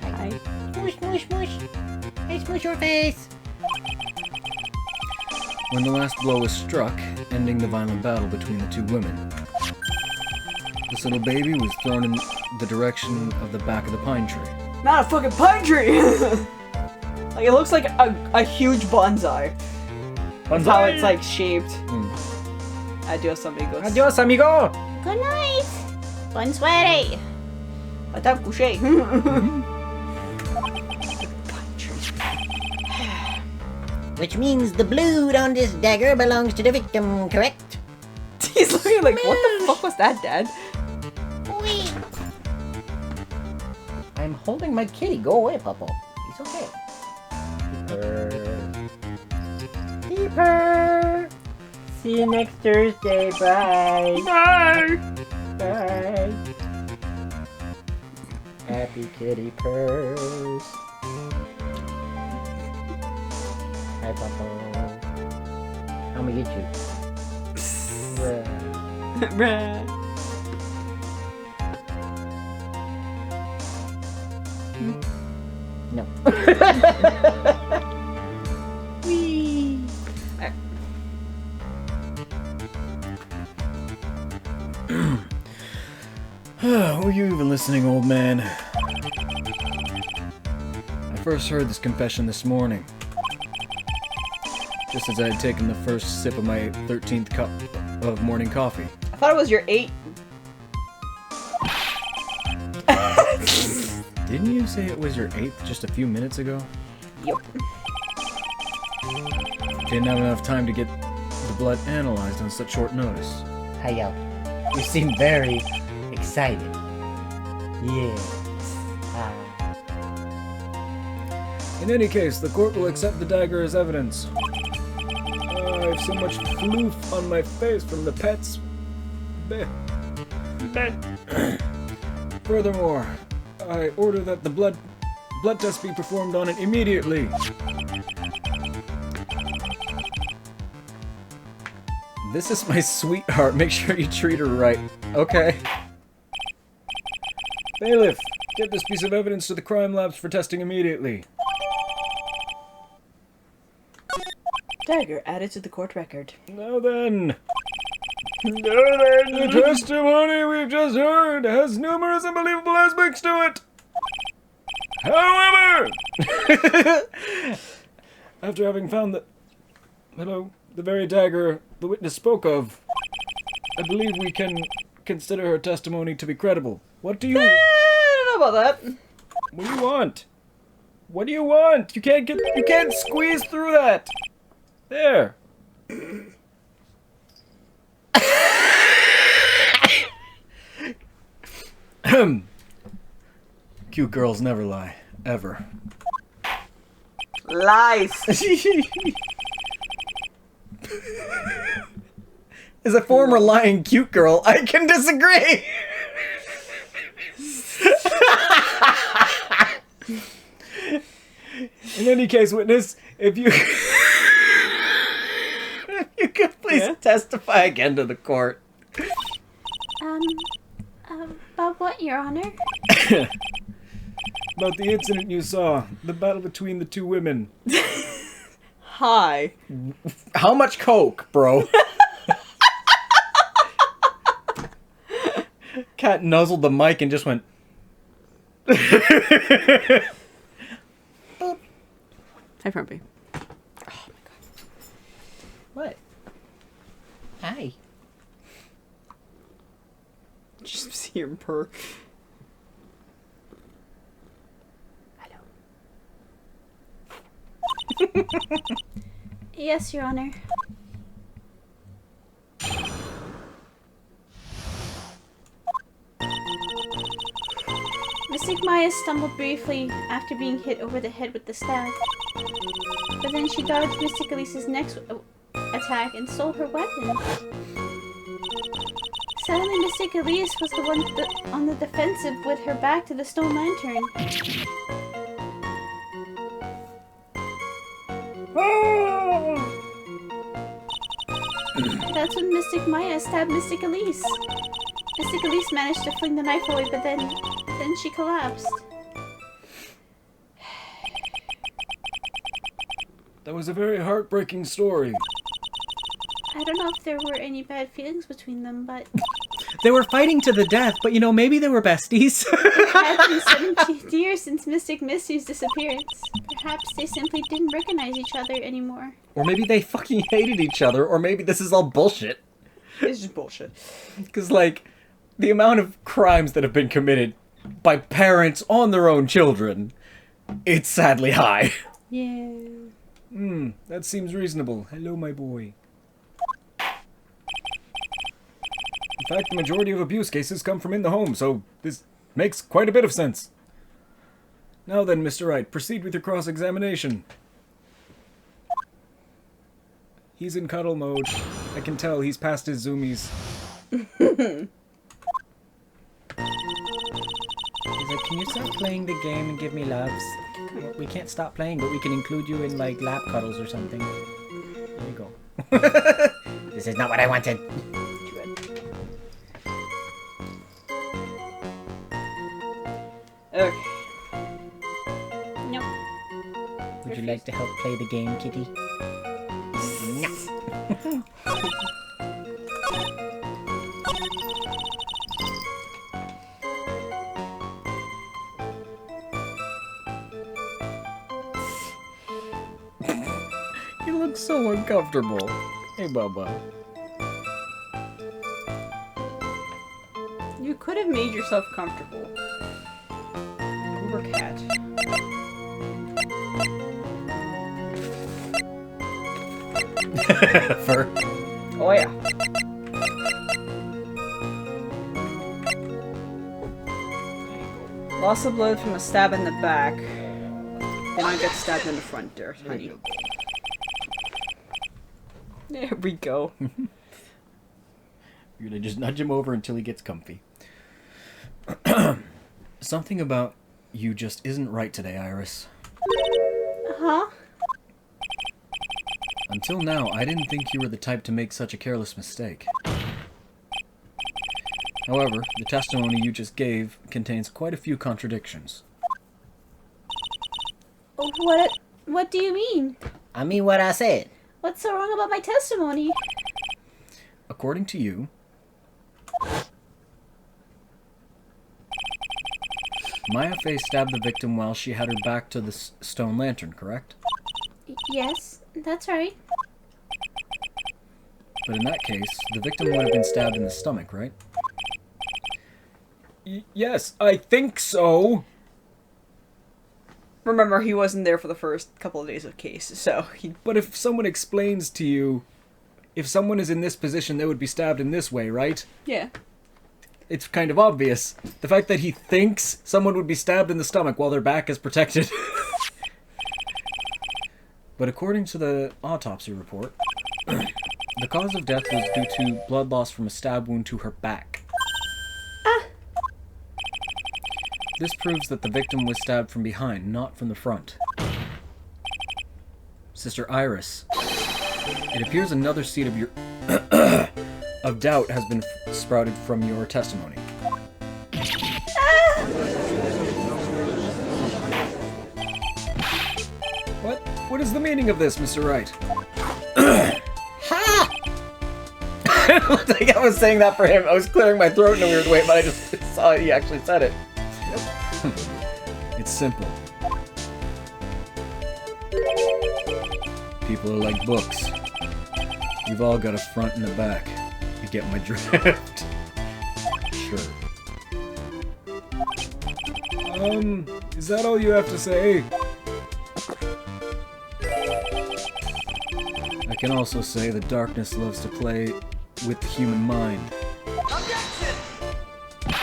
Hi. Smush, smush, smush. I smush your face. When the last blow was struck, ending the violent battle between the two women, this little baby was thrown in the direction of the back of the pine tree. Not a fucking pine tree! Like, it looks like a huge bonsai. That's how it's like shaped. Adios, amigos. Adios, amigo! Good night. Bonne soirée. Attends, coucher. Which means the blood on this dagger belongs to the victim, correct? He's looking like, what the fuck was that, Dad? Wait. I'm holding my kitty. Go away, Papa. It's okay. Keep her. See you next Thursday. Bye. Bye! Bye. Happy kitty purrs. Hi, Papa. I'm gonna get you. Bruh. No. Wee. Were you even listening, old man? I first heard this confession this morning. Just as I had taken the first sip of my 13th cup of morning coffee. I thought it was your 8. Didn't you say it was your 8th just a few minutes ago? Yep. Didn't have enough time to get the blood analyzed on such short notice. Hi, y'all. You seem very excited. Yes. In any case, the court will accept the dagger as evidence. I have so much floof on my face from the pets. Bleh. Furthermore, I order that the blood test be performed on it immediately. This is my sweetheart. Make sure you treat her right. Okay. Bailiff, get this piece of evidence to the crime labs for testing immediately. Dagger added to the court record. Now then. The testimony we've just heard has numerous unbelievable aspects to it. However, after having found the very dagger the witness spoke of, I believe we can consider her testimony to be credible. What do you... I don't know about that. What do you want? What do you want? You can't squeeze through that. There. Cute girls never lie. Ever. Lies. As a former lying cute girl, I can disagree! In any case, witness, if you... if you could please testify again to the court. About what, Your Honor? About the incident you saw. The battle between the two women. Hi. How much coke, bro? Cat nuzzled the mic and just went... Hi, Frumpy. Oh my god. What? Hi. Just see him purr. Hello. Yes, Your Honor. Mystic Maya stumbled briefly after being hit over the head with the staff. But then she dodged Mystic Elise's next attack and stole her weapon. Suddenly, Mystic Elise was the one on the defensive with her back to the stone lantern. That's when Mystic Maya stabbed Mystic Elise. Mystic Elise managed to fling the knife away, but then she collapsed. That was a very heartbreaking story. I don't know if there were any bad feelings between them, but... They were fighting to the death, but maybe they were besties. It had been 17 years since Mystic Misty's disappearance. Perhaps they simply didn't recognize each other anymore. Or maybe they fucking hated each other, or maybe this is all bullshit. It's just bullshit. Because, the amount of crimes that have been committed by parents on their own children, it's sadly high. Yeah. That seems reasonable. Hello, my boy. In fact, the majority of abuse cases come from in the home, so this makes quite a bit of sense. Now then, Mr. Wright, proceed with your cross-examination. He's in cuddle mode. I can tell he's past his zoomies. He's like, can you stop playing the game and give me loves? We can't stop playing, but we can include you in, lap cuddles or something. There you go. This is not what I wanted. Okay. Nope. Would you like to help play the game, kitty? No. You look so uncomfortable. Hey, Bubba. You could have made yourself comfortable. Uber cat. Fur. Oh yeah. Loss of blood from a stab in the back. Then I get stabbed in the front there, honey. There we go. You're gonna just nudge him over until he gets comfy. Something about you just isn't right today, Iris. Huh? Until now, I didn't think you were the type to make such a careless mistake. However, the testimony you just gave contains quite a few contradictions. What do you mean? I mean what I said. What's so wrong about my testimony? According to you, Maya Fey stabbed the victim while she had her back to the stone lantern, correct? Yes, that's right. But in that case, the victim would have been stabbed in the stomach, right? Yes, I think so. Remember, he wasn't there for the first couple of days of case, so he... But if someone explains to you, if someone is in this position, they would be stabbed in this way, right? Yeah. It's kind of obvious. The fact that he thinks someone would be stabbed in the stomach while their back is protected. But according to the autopsy report, the cause of death was due to blood loss from a stab wound to her back. This proves that the victim was stabbed from behind, not from the front. Sister Iris, it appears another seed of your of doubt has been sprouted from your testimony. What is the meaning of this, Mr. Wright? Like I was saying that for him. I was clearing my throat in a weird way, but I just saw he actually said it. It's simple. People are like books. You've all got a front and a back. You get my drift? Sure. Is that all you have to say? I can also say the darkness loves to play with the human mind. Objection!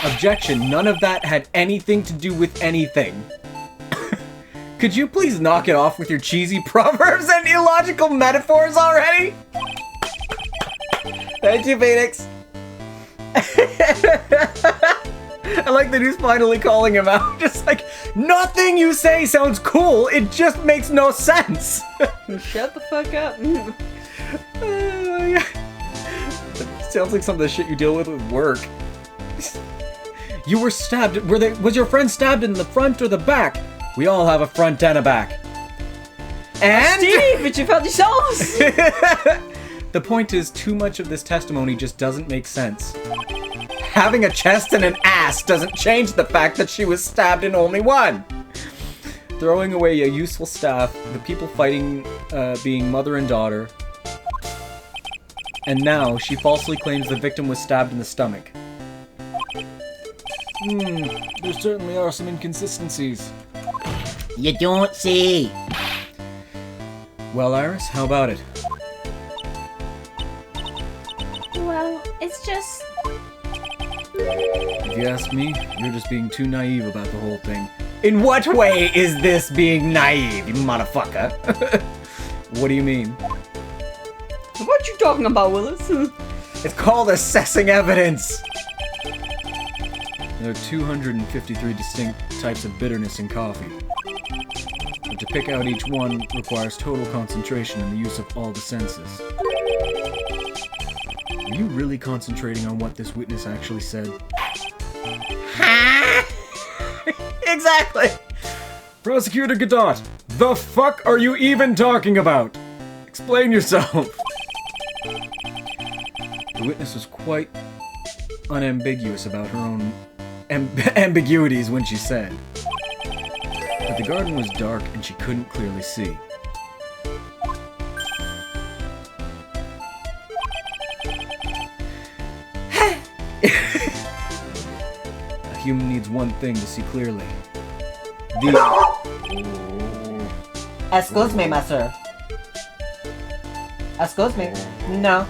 Objection! None of that had anything to do with anything. Could you please knock it off with your cheesy proverbs and illogical metaphors already? Thank you, Phoenix. I like that he's finally calling him out. Just like, nothing you say sounds cool, it just makes no sense. Shut the fuck up. Sounds like some of the shit you deal with work. You were stabbed. Was your friend stabbed in the front or the back? We all have a front and a back. And Steve, but you found the sauce. The point is, too much of this testimony just doesn't make sense. Having a chest and an ass doesn't change the fact that she was stabbed in only one. Throwing away a useful staff, the people fighting being mother and daughter. And now she falsely claims the victim was stabbed in the stomach. There certainly are some inconsistencies. You don't see. Well, Iris, how about it? Well, it's just... If you ask me, you're just being too naive about the whole thing. In what way is this being naive, you motherfucker? What do you mean? What you talking about, Willis? It's called assessing evidence! There are 253 distinct types of bitterness in coffee. But to pick out each one requires total concentration and the use of all the senses. Are you really concentrating on what this witness actually said? Exactly. Prosecutor Godot, the fuck are you even talking about? Explain yourself. The witness was quite unambiguous about her own ambiguities when she said that the garden was dark and she couldn't clearly see. A human needs one thing to see clearly. Excuse me, master. Excuse me. No.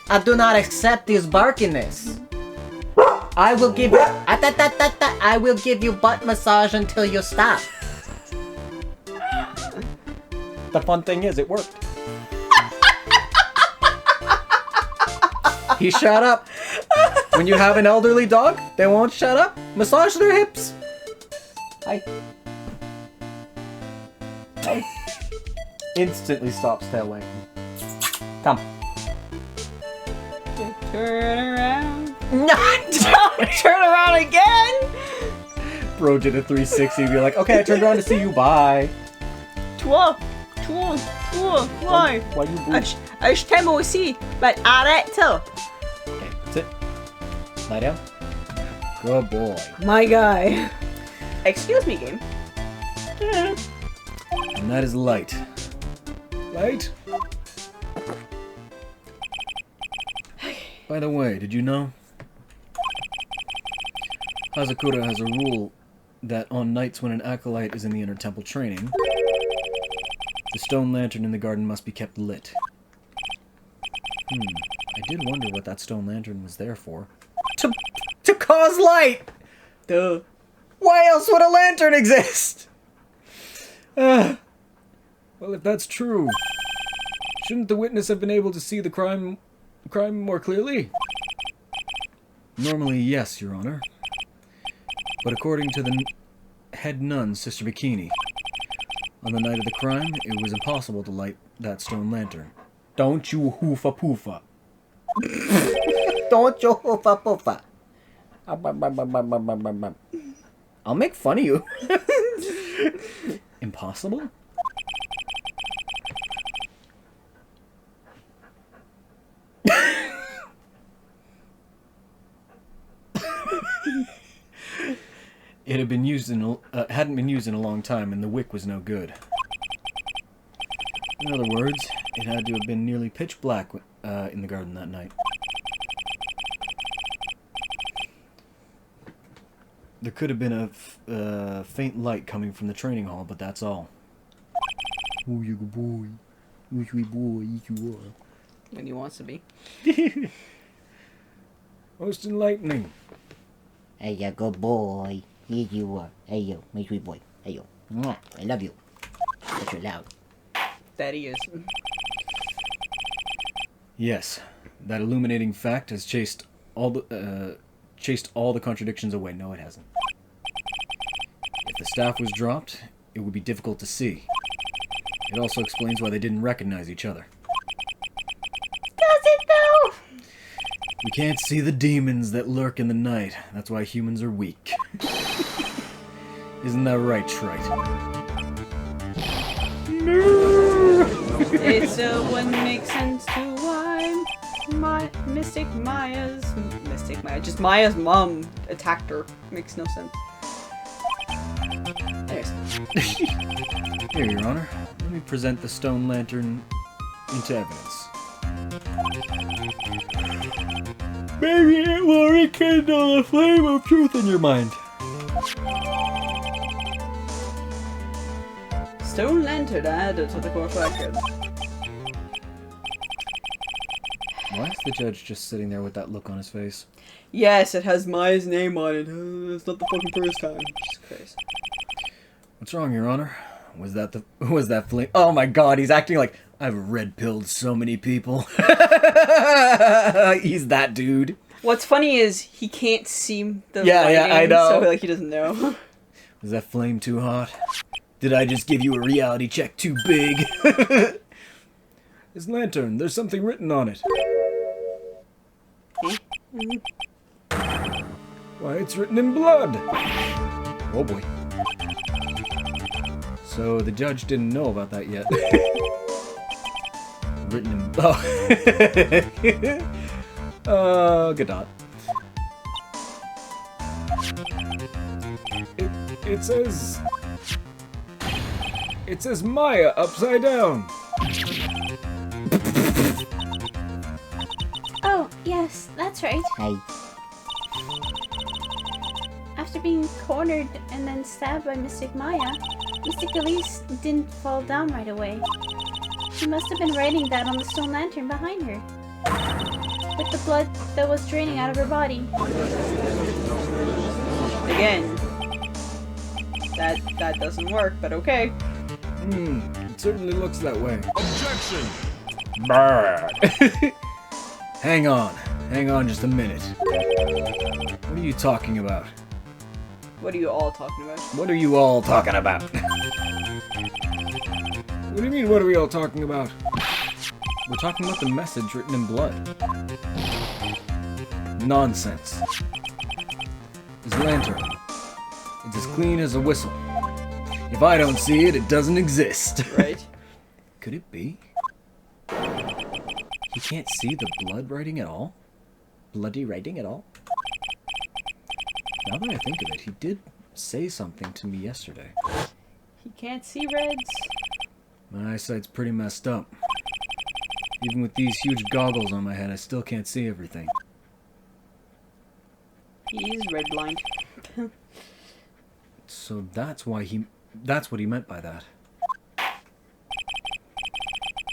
I do not accept this barkiness. I will give you... I will give you butt massage until you stop. The fun thing is, it worked. He shut up. When you have an elderly dog, they won't shut up. Massage their hips. I instantly stops tail wagging. Come. Turn around. No! Don't turn around again! Bro did a 360, be like, okay, I turned around to see you, bye. Why? Why you boo? Aš temiausi, bet arėtų. Okay, that's it. Lie down. Good boy. My guy. Excuse me, game. And that is light. Light? By the way, did you know? Hazakura has a rule that on nights when an acolyte is in the inner temple training, the stone lantern in the garden must be kept lit. I did wonder what that stone lantern was there for. To cause light! Duh. Why else would a lantern exist? Well, if that's true, shouldn't the witness have been able to see the crime more clearly? Normally, yes, Your Honor. But according to the head nun, Sister Bikini, on the night of the crime, it was impossible to light that stone lantern. Don't you hoofa poofa. Don't you hoofa poofa. I'll make fun of you. Impossible? It had been used hadn't been used in a long time, and the wick was no good. In other words, it had to have been nearly pitch black in the garden that night. There could have been a faint light coming from the training hall, but that's all. Oh, you good boy. Oh, sweet boy, yes you are. When he wants to be. Most enlightening. Hey, you good boy. Here you are. Hey, you, my sweet boy. Hey, you. Mwah. I love you. But you're loud. That he is. Yes, that illuminating fact has chased all the contradictions away. No, it hasn't. If the staff was dropped, it would be difficult to see. It also explains why they didn't recognize each other. Does it though? We can't see the demons that lurk in the night. That's why humans are weak. Isn't that right, Shrite? It's one makes sense to why Just Maya's mom attacked her. Makes no sense. Anyways. Here, Your Honor. Let me present the stone lantern into evidence. Maybe it will rekindle the flame of truth in your mind. Stone lantern added to the court record. Why is the judge just sitting there with that look on his face? Yes, it has Maya's name on it. It's not the fucking first time. Jesus Christ. What's wrong, Your Honor? Was that flame? Oh my God, he's acting like I've red-pilled so many people. He's that dude. What's funny is he can't see the Yeah, I know. so like he doesn't know. Was that flame too hot? Did I just give you a reality check too big? This lantern, there's something written on it. Why, it's written in blood. Oh boy. So the judge didn't know about that yet. Written in... Oh. Godot. It says Maya upside down. Oh, yes, that's right. Hi. After being cornered and then stabbed by Mystic Maya, Mystic Elise didn't fall down right away. She must have been writing that on the stone lantern behind her, with the blood that was draining out of her body. Again, that doesn't work, but okay. It certainly looks that way. Objection! Hang on just a minute. What are you talking about? What are you all talking about? What are you all talking about? What do you mean, what are we all talking about? We're talking about the message written in blood. Nonsense. This lantern. It's as clean as a whistle. If I don't see it, it doesn't exist. Right? Could it be? He can't see the blood writing at all? Bloody writing at all? Now that I think of it, he did say something to me yesterday. He can't see reds. My eyesight's pretty messed up. Even with these huge goggles on my head, I still can't see everything. He's red blind. So that's what he meant by that.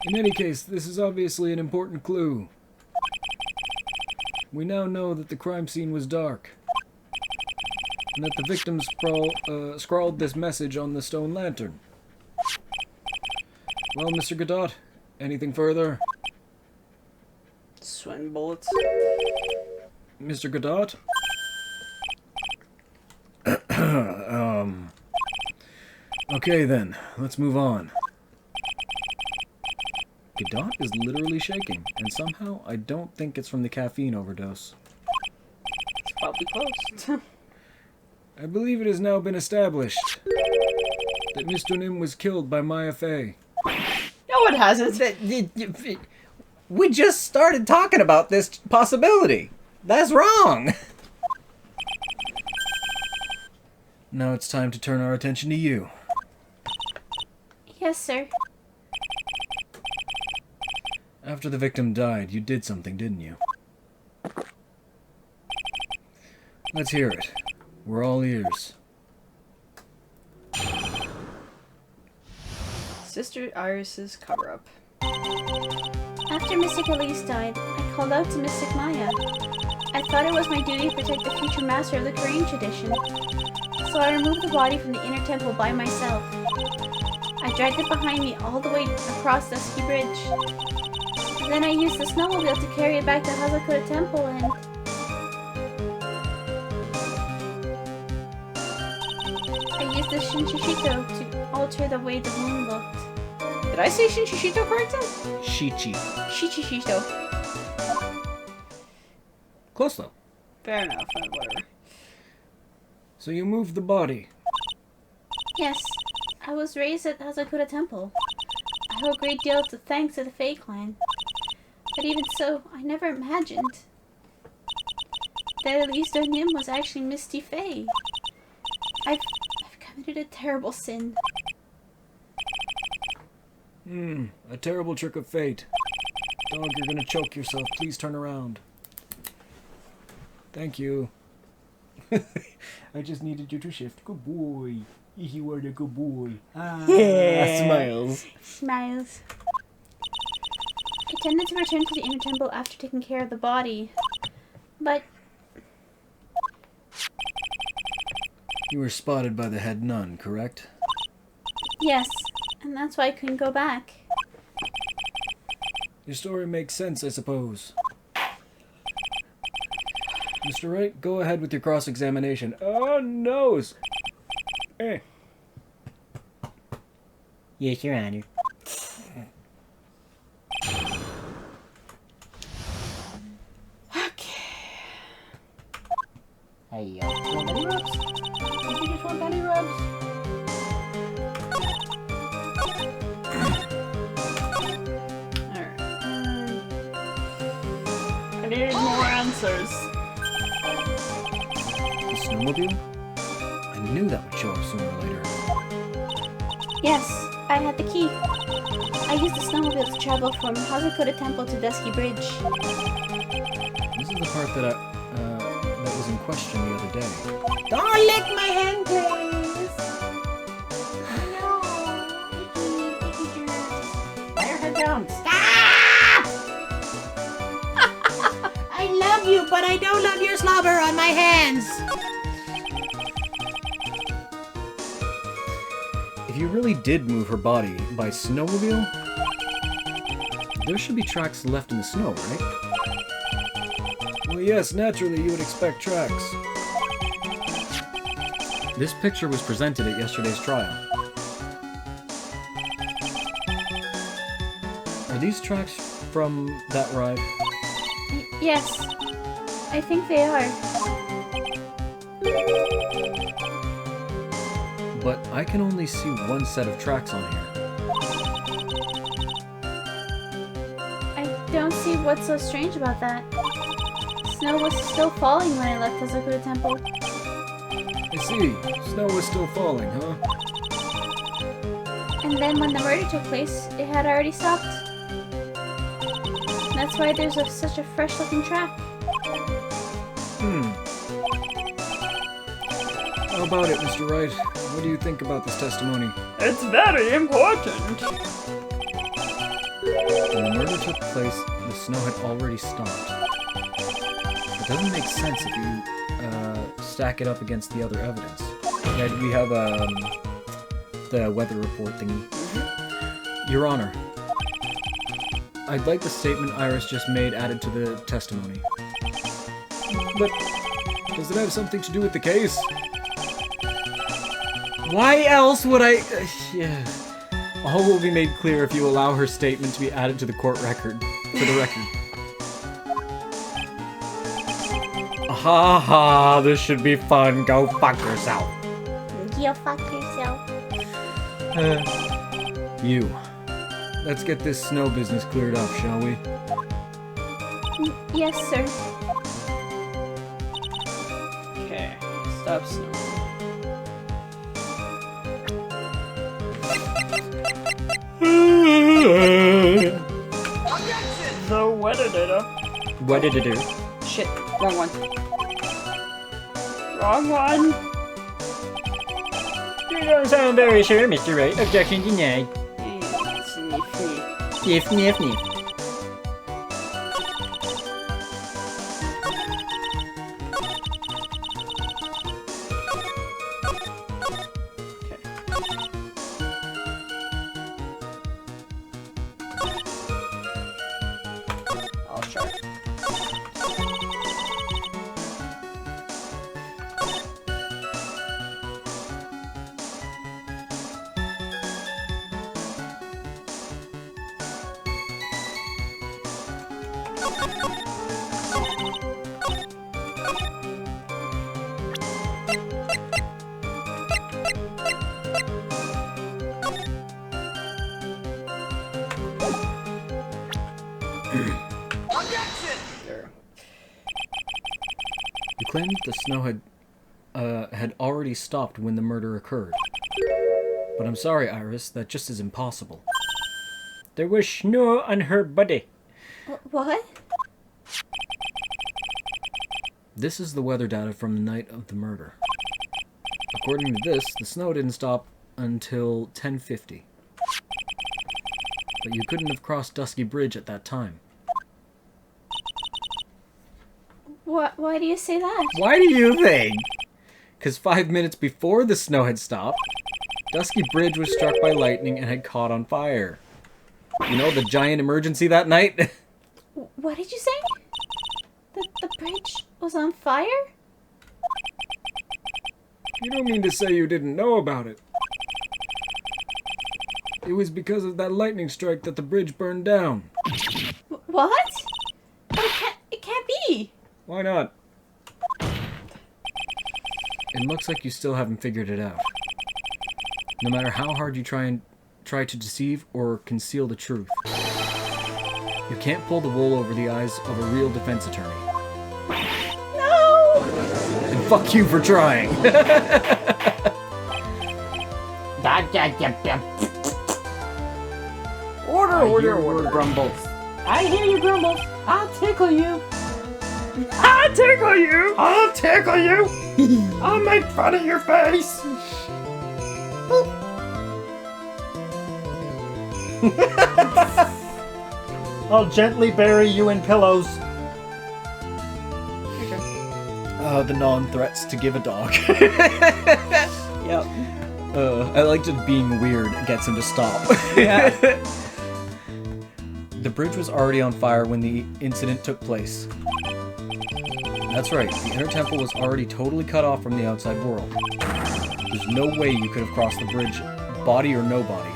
In any case, this is obviously an important clue. We now know that the crime scene was dark, and that the victims scrawled this message on the stone lantern. Well, Mr. Godot, anything further? Sweating bullets. Mr. Godot? Okay then, let's move on. Godot is literally shaking, and somehow I don't think it's from the caffeine overdose. It's probably close. I believe it has now been established that Mr. Nim was killed by Maya Fey. No, it hasn't. We just started talking about this possibility. That's wrong. Now it's time to turn our attention to you. Yes, sir. After the victim died, you did something, didn't you? Let's hear it. We're all ears. Sister Iris's cover-up. After Mystic Elise died, I called out to Mystic Maya. I thought it was my duty to protect the future master of the Korean tradition, so I removed the body from the inner temple by myself. I dragged it behind me all the way across Dusky Bridge. Then I used the snowmobile to carry it back to Hazakura Temple and... I used the Shinshishito to alter the way the moon looked. Did I say Shinshishito correctly? Shichi. Shinshishito. Close though. Fair enough, whatever. So you moved the body. Yes, I was raised at Hazakura Temple. I owe a great deal to thanks to the Fae clan. But even so, I never imagined that Elise Nim was actually Misty Faye. I've committed a terrible sin. A terrible trick of fate. Dog, you're gonna choke yourself. Please turn around. Thank you. I just needed you to shift. Good boy. You were the good boy. Smiles. Smiles. I tended to return to the inner temple after taking care of the body. But You were spotted by the head nun, correct? yes, and that's why I couldn't go back. Your story makes sense, I suppose. Mr. Wright, go ahead with your cross-examination. Oh, nose! Eh. Yes, Your Honor. Hey, want belly rubs? You just want belly rubs? Alright. I need more answers. The snowmobile? I knew that would show up sooner or later. Yes, I had the key. I used the snowmobile to travel from Hazakota Temple to Dusky Bridge. This is the part that that was in question the other day. Don't lick my hand, please! No! Icky jerk. Lay her down. Stop! I love you, but I don't love your slobber on my hands! If you really did move her body by snowmobile, there should be tracks left in the snow, right? Well, yes, naturally you would expect tracks. This picture was presented at yesterday's trial. Are these tracks from that ride? Yes, I think they are. But I can only see one set of tracks on here. I don't see what's so strange about that. Snow was still falling when I left Hazakota Temple. I see. Snow was still falling, huh? And then when the murder took place, it had already stopped. That's why there's such a fresh-looking track. How about it, Mr. Wright? What do you think about this testimony? It's very important. When the murder took place, the snow had already stopped. It doesn't make sense if you stack it up against the other evidence. Yeah, we have the weather report thingy. Your Honor, I'd like the statement Iris just made added to the testimony. But does it have something to do with the case? Why else would I... yeah. All will be made clear if you allow her statement to be added to the court record. For the record. Ha ha, this should be fun. Go fuck yourself. You fuck yourself. You. Let's get this snow business cleared up, shall we? Yes, sir. Okay, stop snowing. The weather data. What did it do? Shit, wrong one. Wrong one. You don't sound very sure, Mr. Wright. Objection denied. Sniff, sniff. Sniff, sniff, sniff. I'll try. claimed the snow had already stopped when the murder occurred. But I'm sorry, Iris, that just is impossible. There was snow on her body. What? This is the weather data from the night of the murder. According to this, the snow didn't stop until 10:50. But you couldn't have crossed Dusky Bridge at that time. Why do you say that? Why do you think? Because 5 minutes before the snow had stopped, Dusky Bridge was struck by lightning and had caught on fire. You know, the giant emergency that night? What did you say? The bridge was on fire? You don't mean to say you didn't know about it. It was because of that lightning strike that the bridge burned down. What? But it can't be. Why not? It looks like you still haven't figured it out. No matter how hard you try to deceive or conceal the truth, you can't pull the wool over the eyes of a real defense attorney. No! And fuck you for trying! Order, Grumbles. I hear you, Grumbles. I'll tickle you. I'll tickle you. I'll tickle you. I'll make fun of your face. I'll gently bury you in pillows. The non-threats to give a dog. Yep. I like just being weird. It gets him to stop. Yeah. The bridge was already on fire when the incident took place. That's right, the inner temple was already totally cut off from the outside world. There's no way you could have crossed the bridge, body or no body.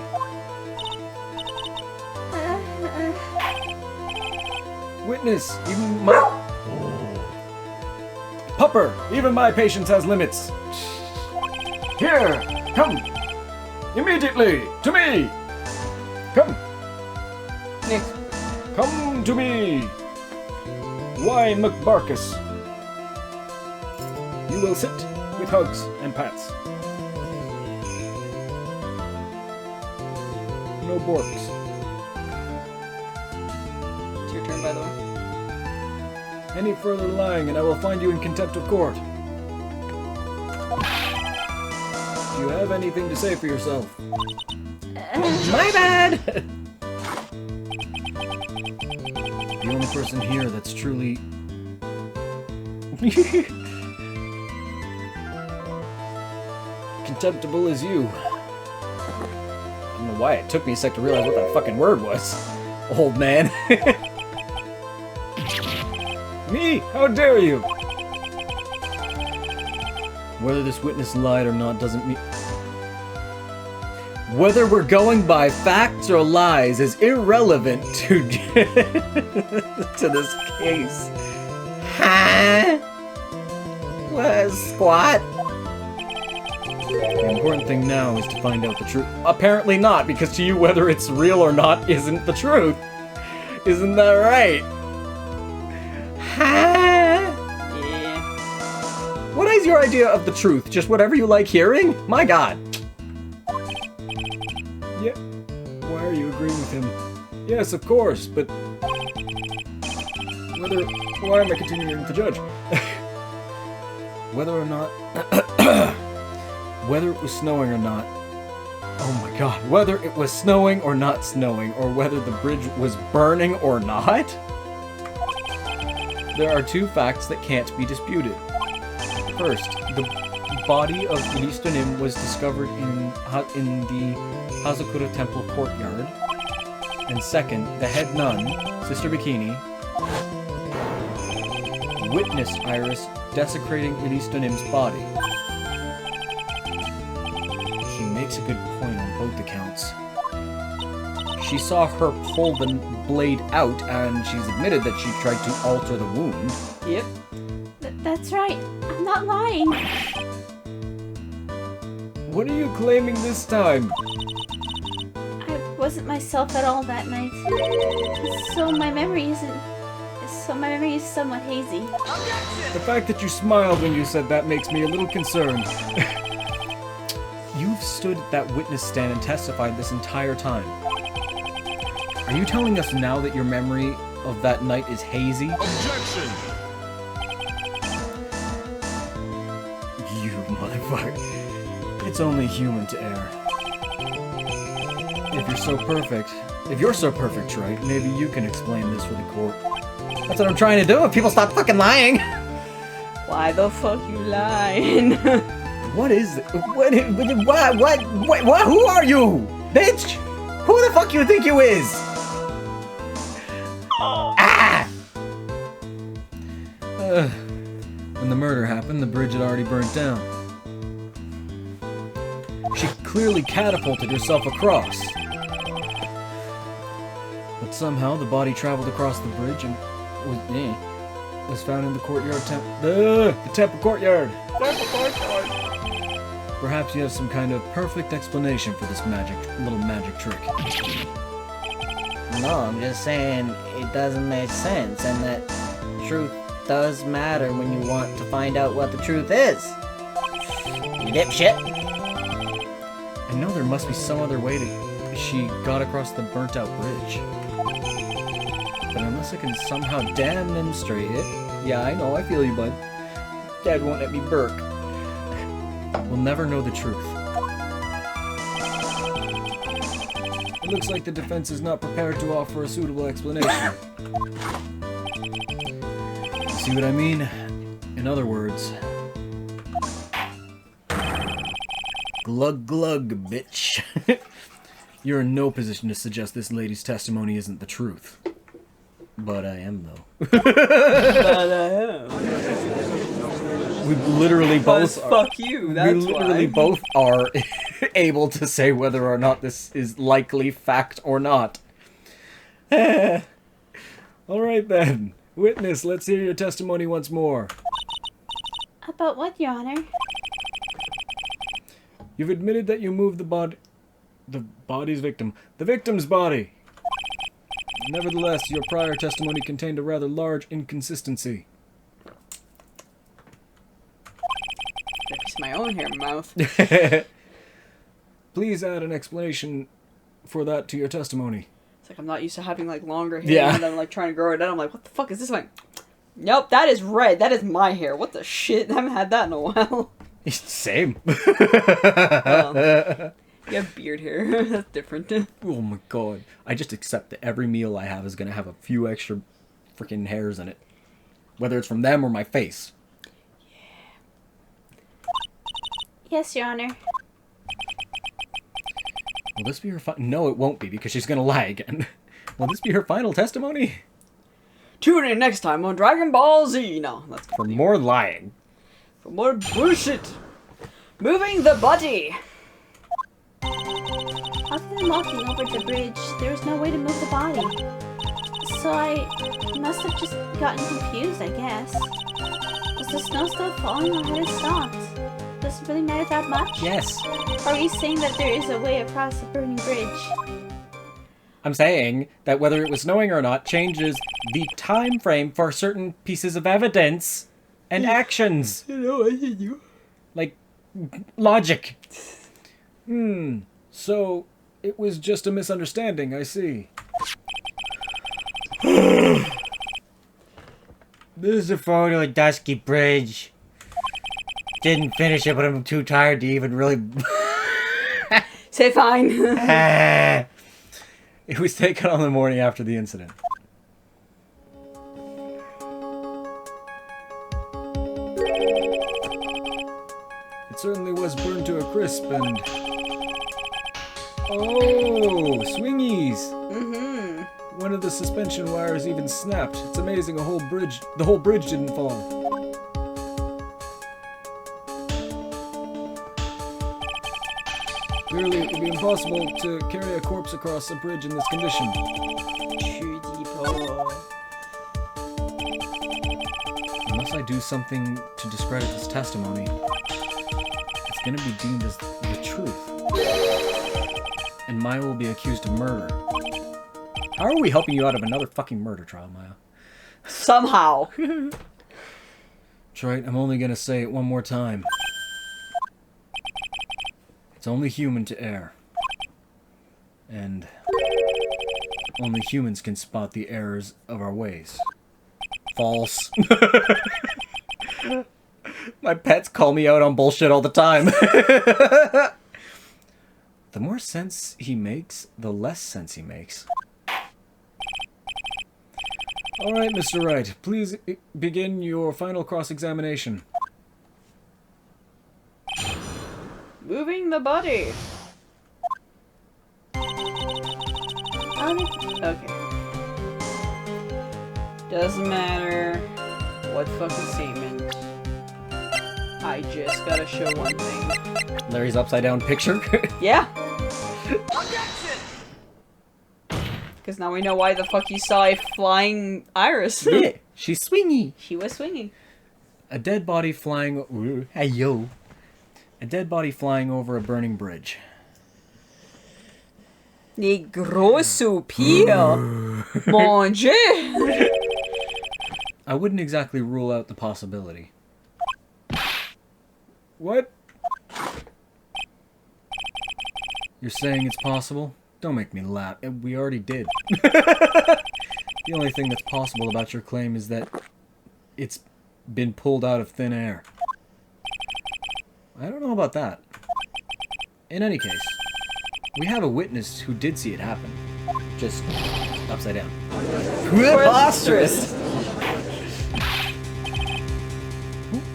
Witness, even my... Pupper, even my patience has limits. Here, come! Immediately, to me! Come! Nick. Come to me! Why McBarkus? You will sit with hugs and pats. No borks. It's your turn, by the way. Any further lying and I will find you in contempt of court. Do you have anything to say for yourself? My bad. The only person here that's truly... contemptible is you. I don't know why it took me a sec to realize what that fucking word was. Old man. Me? How dare you? Whether this witness lied or not doesn't mean... Whether we're going by facts or lies is irrelevant to to this case. Huh? What, squat? The important thing now is to find out the truth. Apparently not, because to you whether it's real or not isn't the truth. Isn't that right? Huh? Yeah. What is your idea of the truth? Just whatever you like hearing? My god. Yeah. Why are you agreeing with him? Yes, of course, but... Why am I continuing with the judge? Whether or not... whether it was snowing or not... Oh my god. Whether it was snowing or not snowing, or whether the bridge was burning or not? There are two facts that can't be disputed. First, the body of Listonim was discovered in the Hazakura Temple courtyard. And second, the head nun, Sister Bikini, witnessed Iris desecrating Elistonim's body. She makes a good point on both accounts. She saw her pull the blade out, and she's admitted that she tried to alter the wound. Yep. That's right. I'm not lying. What are you claiming this time? I wasn't myself at all that night. So my memory isn't so my memory is somewhat hazy. The fact that you smiled when you said that makes me a little concerned. You've stood at that witness stand and testified this entire time. Are you telling us now that your memory of that night is hazy? Objection! You motherfucker. It's only human to err. If you're so perfect, Wright, maybe you can explain this for the court. That's what I'm trying to do. If people stop fucking lying. Why the fuck you lying? What is it? What? Who are you, bitch? Who the fuck you think you is? Ah! When the murder happened, the bridge had already burnt down. She clearly catapulted herself across. But somehow the body traveled across the bridge and was found in the courtyard the temple courtyard. Perhaps you have some kind of perfect explanation for this little magic trick. No, I'm just saying it doesn't make sense, and that truth does matter when you want to find out what the truth is. You dipshit. I know there must be some other way she got across the burnt out bridge. But unless I can somehow demonstrate it... Yeah, I know, I feel you, bud. Dad won't let me burp. We'll never know the truth. It looks like the defense is not prepared to offer a suitable explanation. See what I mean? In other words... Glug glug, bitch. You're in no position to suggest this lady's testimony isn't the truth. But I am, though. We literally both fuck you, that's we literally why. both are able to say whether or not this is likely fact or not. Alright then. Witness, let's hear your testimony once more. About what, Your Honor? You've admitted that you moved the victim's body. Nevertheless, your prior testimony contained a rather large inconsistency. Got a piece of my own hair in my mouth. Please add an explanation for that to your testimony. It's like I'm not used to having like longer hair, Yeah. and I'm like trying to grow it out. I'm like, what the fuck is this? I'm like, nope, that is red. That is my hair. What the shit? I haven't had that in a while. Same. You have beard hair. That's different. Oh my god. I just accept that every meal I have is gonna have a few extra freaking hairs in it. Whether it's from them or my face. Yes, Your Honor. Will this be her No, it won't be, because she's gonna lie again. Will this be her final testimony? Tune in next time on Dragon Ball Z. No, that's For more lying. for more bullshit. Moving the body. Other than walking over the bridge, there was no way to move the body. So I must have just gotten confused, I guess. Was the snow still falling or had it stopped? Does it really matter that much? Yes. Are you saying that there is a way across the burning bridge? I'm saying that whether it was snowing or not changes the time frame for certain pieces of evidence and actions. Hello, I hear you. Like, logic. So, it was just a misunderstanding, I see. This is a photo of Dusky Bridge. Didn't finish it, but I'm too tired to even really... Say fine. It was taken on the morning after the incident. It certainly was burned to a crisp and... Oh, swingies! Mm-hmm. One of the suspension wires even snapped. It's amazing the whole bridge didn't fall. Clearly, it would be impossible to carry a corpse across a bridge in this condition. Unless I do something to discredit this testimony, it's gonna be deemed as the truth. And Maya will be accused of murder. How are we helping you out of another fucking murder trial, Maya? Somehow. That's right, I'm only gonna say it one more time. It's only human to err. And only humans can spot the errors of our ways. False. My pets call me out on bullshit all the time. The more sense he makes, the less sense he makes. Alright, Mr. Wright, please begin your final cross-examination. Moving the body. Okay. Doesn't matter what fucking statement. I just gotta show one thing. Larry's upside down picture? Yeah. Because now we know why the fuck you saw a flying iris. Yeah, she's swingy. She was swinging. A dead body flying... Hey, yo. A dead body flying over a burning bridge. Les gros soupirs. Mon Dieu. I wouldn't exactly rule out the possibility. What? You're saying it's possible? Don't make me laugh. We already did. The only thing that's possible about your claim is that it's been pulled out of thin air. I don't know about that. In any case, we have a witness who did see it happen. Just upside down. Preposterous.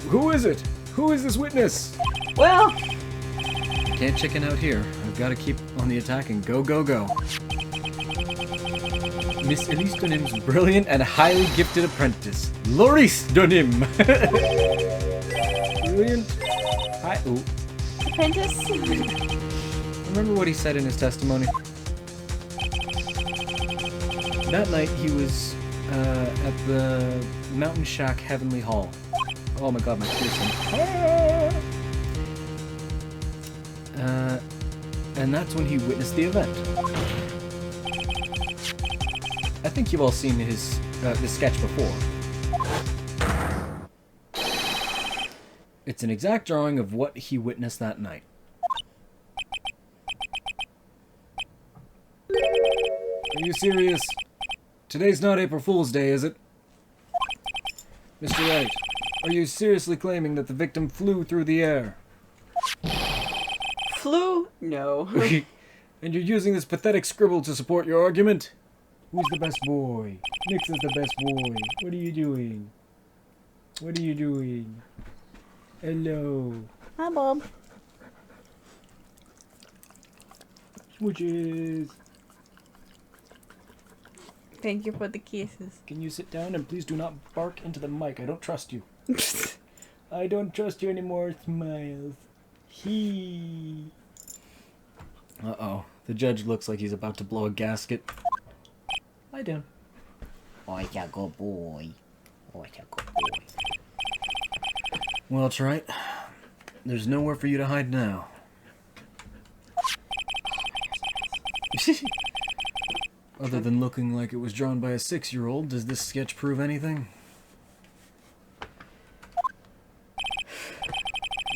Who is it? Who is this witness? Well, Can't chicken out here. I've got to keep on the attack and go, go, go. Miss Elise Dunham's brilliant and highly gifted apprentice, Loris Dunham. Brilliant. Ooh. Apprentice? Remember what he said in his testimony? That night he was at the Mountain Shack Heavenly Hall. Oh my god, my piercing. And that's when he witnessed the event. I think you've all seen his the sketch before. It's an exact drawing of what he witnessed that night. Are you serious? Today's not April Fool's Day, is it? Mr. Wright, are you seriously claiming that the victim flew through the air? flew? No. And you're using this pathetic scribble to support your argument? Who's the best boy? Nix is the best boy. What are you doing? What are you doing? Hello. Hi, Bob. Smooches. Thank you for the kisses. Can you sit down and please do not bark into the mic? I don't trust you. I don't trust you anymore, Smiles. Uh-oh. The judge looks like he's about to blow a gasket. Lie down. Oh, you're a good boy. Oh, you're a good boy. Well, it's right. There's nowhere for you to hide now. Other than looking like it was drawn by a 6-year-old, does this sketch prove anything?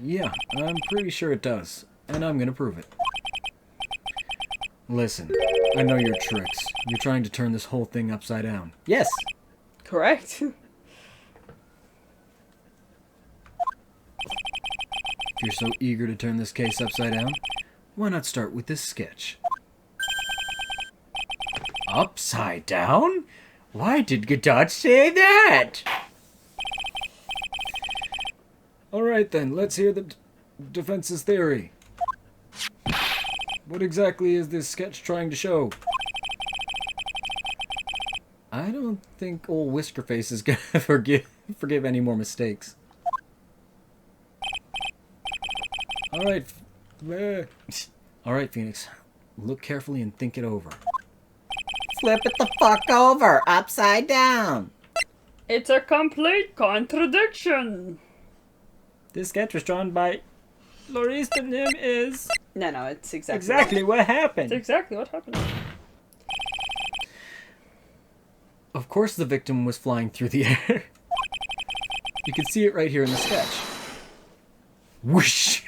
Yeah, I'm pretty sure it does. And I'm gonna prove it. Listen, I know your tricks. You're trying to turn this whole thing upside down. Yes! Correct. If you're so eager to turn this case upside down, why not start with this sketch? Upside down? Why did Godot say that? Alright then, let's hear the defense's theory. What exactly is this sketch trying to show? I don't think old Whiskerface is gonna forgive any more mistakes. Alright, Phoenix. Look carefully and think it over. Flip it the fuck over, upside down. It's a complete contradiction. This sketch was drawn by Loris Dunham is No, it's exactly what happened. It's exactly what happened. Of course the victim was flying through the air. You can see it right here in the sketch. Whoosh!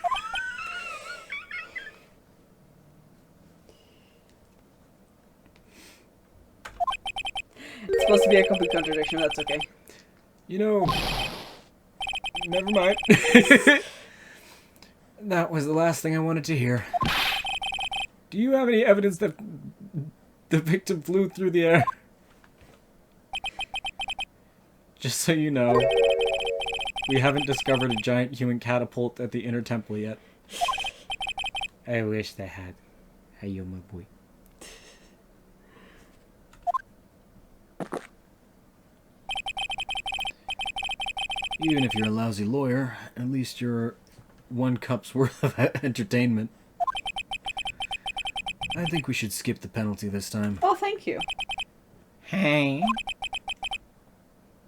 It's supposed to be a complete contradiction, that's okay. You know, never mind. That was the last thing I wanted to hear. Do you have any evidence that the victim flew through the air? Just so you know, we haven't discovered a giant human catapult at the inner temple yet. I wish they had. Hey, yo, my boy. Even if you're a lousy lawyer, at least you're 1 cup's worth of entertainment. I think we should skip the penalty this time. Oh, thank you. Hey.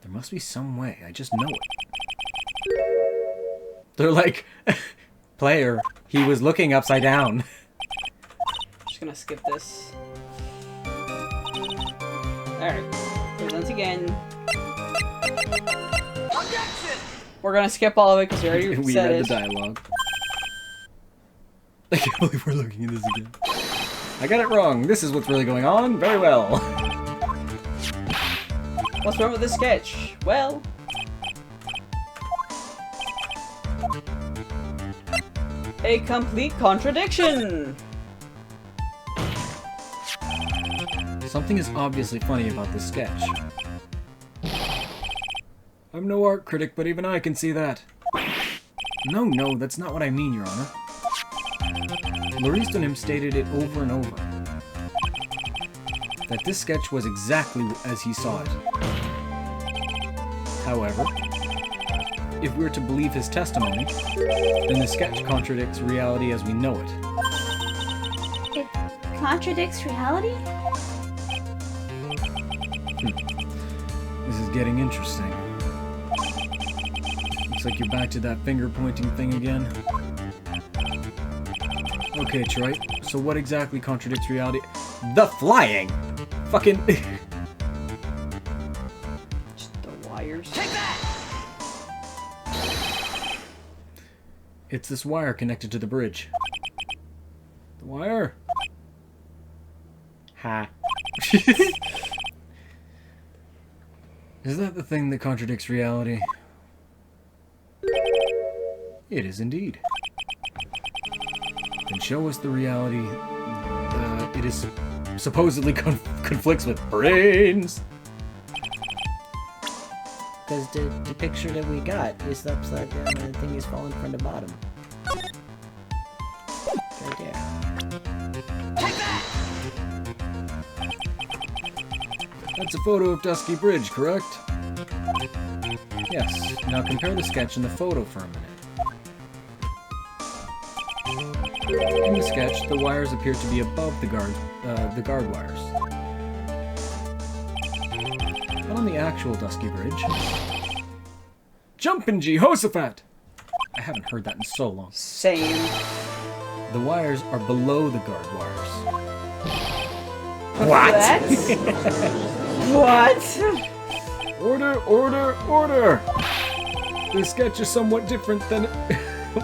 There must be some way, I just know it. They're like, player, he was looking upside down. Just gonna skip this. Alright, present again. We're gonna skip all of it because we already We said read it. the dialogue. I can't believe we're looking at this again. I got it wrong. This is what's really going on. Very well. What's wrong with this sketch? Well... a complete contradiction! Something is obviously funny about this sketch. I'm no art critic, but even I can see that. No, that's not what I mean, Your Honor. Maurice and him stated it over and over. That this sketch was exactly as he saw it. However, if we're to believe his testimony, then the sketch contradicts reality as we know it. It contradicts reality? This is getting interesting. Looks like you're back to that finger-pointing thing again. Okay, Troy, so what exactly contradicts reality? The flying! Fucking... Just the wires. It's this wire connected to the bridge. The wire? Ha. Is that the thing that contradicts reality? It is indeed. Then show us the reality it is supposedly conflicts with brains. Because the picture that we got is upside down and the thing is falling from the bottom. Right there. That's a photo of Dusky Bridge, correct? Yes. Now compare the sketch and the photo for a minute. In the sketch, the wires appear to be above the guard wires. But on the actual Dusky Bridge... Jumpin' Jehoshaphat! I haven't heard that in so long. Same. The wires are below the guard wires. What? What? Order, order, order! This sketch is somewhat different than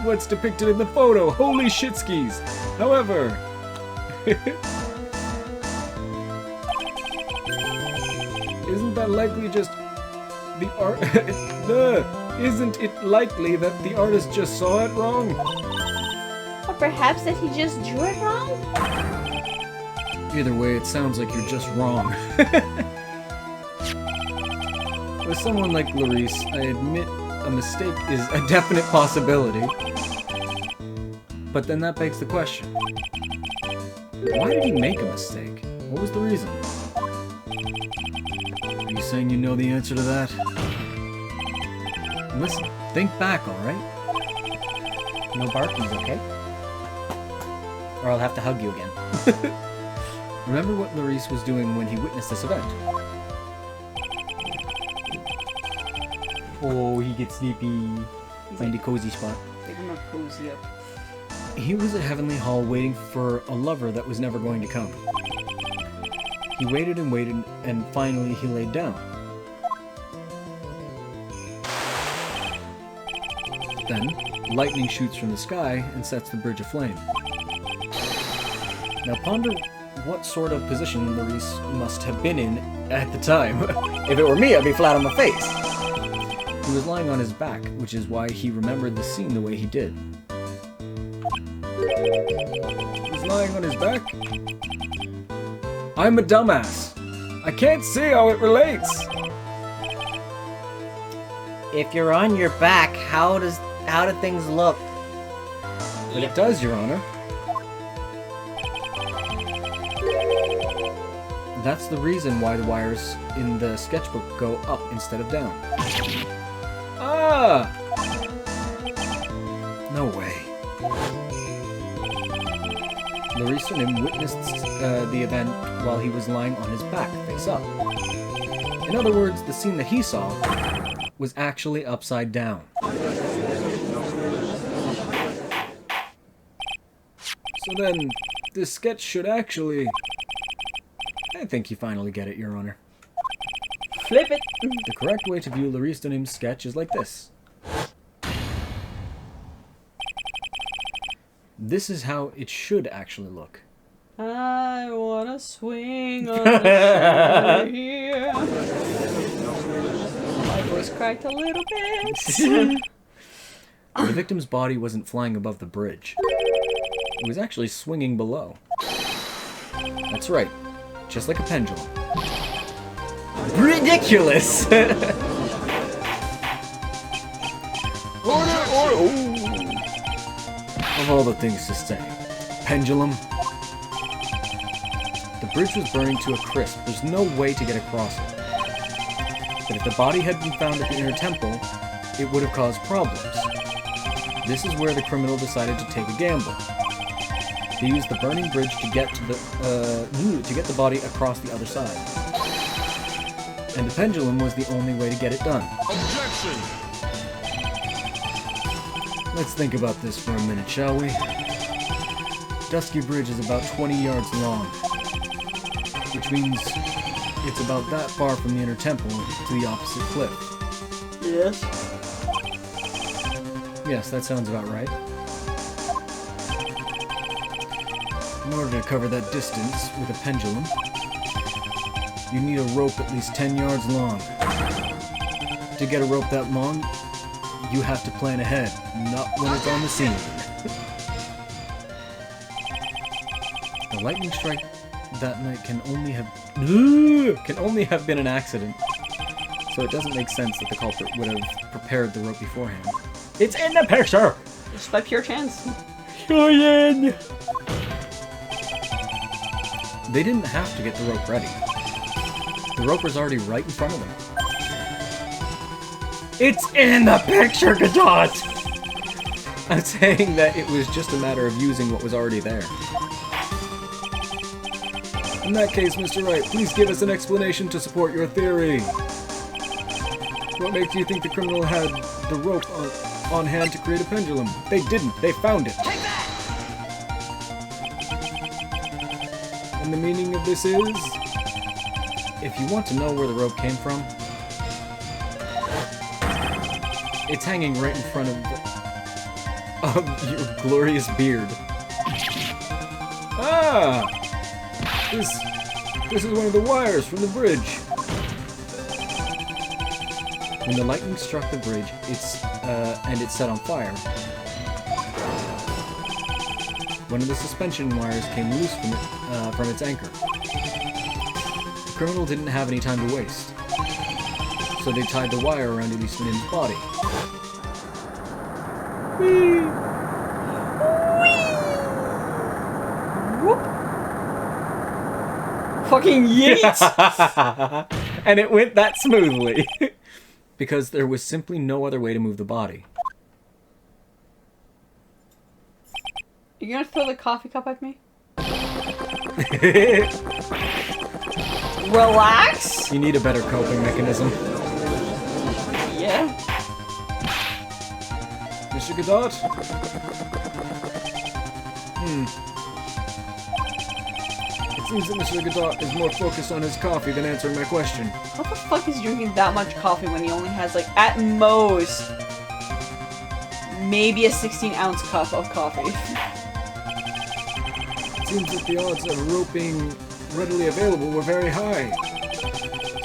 what's depicted in the photo. Holy shitskis! However... Isn't that likely just... the art... Isn't it likely that the artist just saw it wrong? Or perhaps that he just drew it wrong? Either way, it sounds like you're just wrong. With someone like Clarice, I admit a mistake is a definite possibility. But then that begs the question. Why did he make a mistake? What was the reason? Are you saying you know the answer to that? Listen, think back, alright? No barkies, okay? Or I'll have to hug you again. Remember what Clarice was doing when he witnessed this event? Oh, he gets sleepy. Find a cozy spot. They're gonna cozy up. He was at Heavenly Hall waiting for a lover that was never going to come. He waited and waited, and finally he laid down. Then, lightning shoots from the sky and sets the bridge aflame. Now ponder what sort of position Larice must have been in at the time. If it were me, I'd be flat on my face. He was lying on his back, which is why he remembered the scene the way he did. He's lying on his back? I'm a dumbass. I can't see how it relates. If you're on your back, how do things look? But it does, Your Honor. That's the reason why the wires in the sketchbook go up instead of down. Ah! No way. Larice and him witnessed the event while he was lying on his back, face up. In other words, the scene that he saw was actually upside down. So then, this sketch should actually... I think you finally get it, Your Honor. Flip it! The correct way to view Larice Dunham's sketch is like this. This is how it should actually look. I wanna swing on the chandelier. My voice cracked a little bit. The victim's body wasn't flying above the bridge. It was actually swinging below. That's right. Just like a pendulum. Ridiculous! Of all the things to say. Pendulum. The bridge was burning to a crisp. There's no way to get across it. But if the body had been found at the inner temple, it would have caused problems. This is where the criminal decided to take a gamble. He used the burning bridge to get to the body across the other side. And the pendulum was the only way to get it done. Objection! Let's think about this for a minute, shall we? Dusky Bridge is about 20 yards long, which means it's about that far from the inner temple to the opposite cliff. Yes. Yes, that sounds about right. In order to cover that distance with a pendulum, you need a rope at least 10 yards long. To get a rope that long, you have to plan ahead, not when it's on the scene. The lightning strike that night can only have been an accident, so it doesn't make sense that the culprit would have prepared the rope beforehand. It's in the picture! Just by pure chance. Ryan! They didn't have to get the rope ready. The rope was already right in front of them. It's in the picture, Gadot! I'm saying that it was just a matter of using what was already there. In that case, Mr. Wright, please give us an explanation to support your theory. What makes you think the criminal had the rope on hand to create a pendulum? They didn't. They found it. Take that! And the meaning of this is... if you want to know where the rope came from, it's hanging right in front of your glorious beard. Ah! This is one of the wires from the bridge. When the lightning struck the bridge, and it set on fire, one of the suspension wires came loose from its anchor. The criminal didn't have any time to waste, so they tied the wire around Elise Finim's body. Whee! Whoop. Fucking yeet! And it went that smoothly. Because there was simply no other way to move the body. You gonna throw the coffee cup at me? Relax? You need a better coping mechanism. Yeah. Mr. Gadot? It's Seems that Mr. Godot is more focused on his coffee than answering my question. How the fuck is he drinking that much coffee when he only has, like, at most, maybe a 16-ounce cup of coffee? It seems that the odds of a rope being readily available were very high.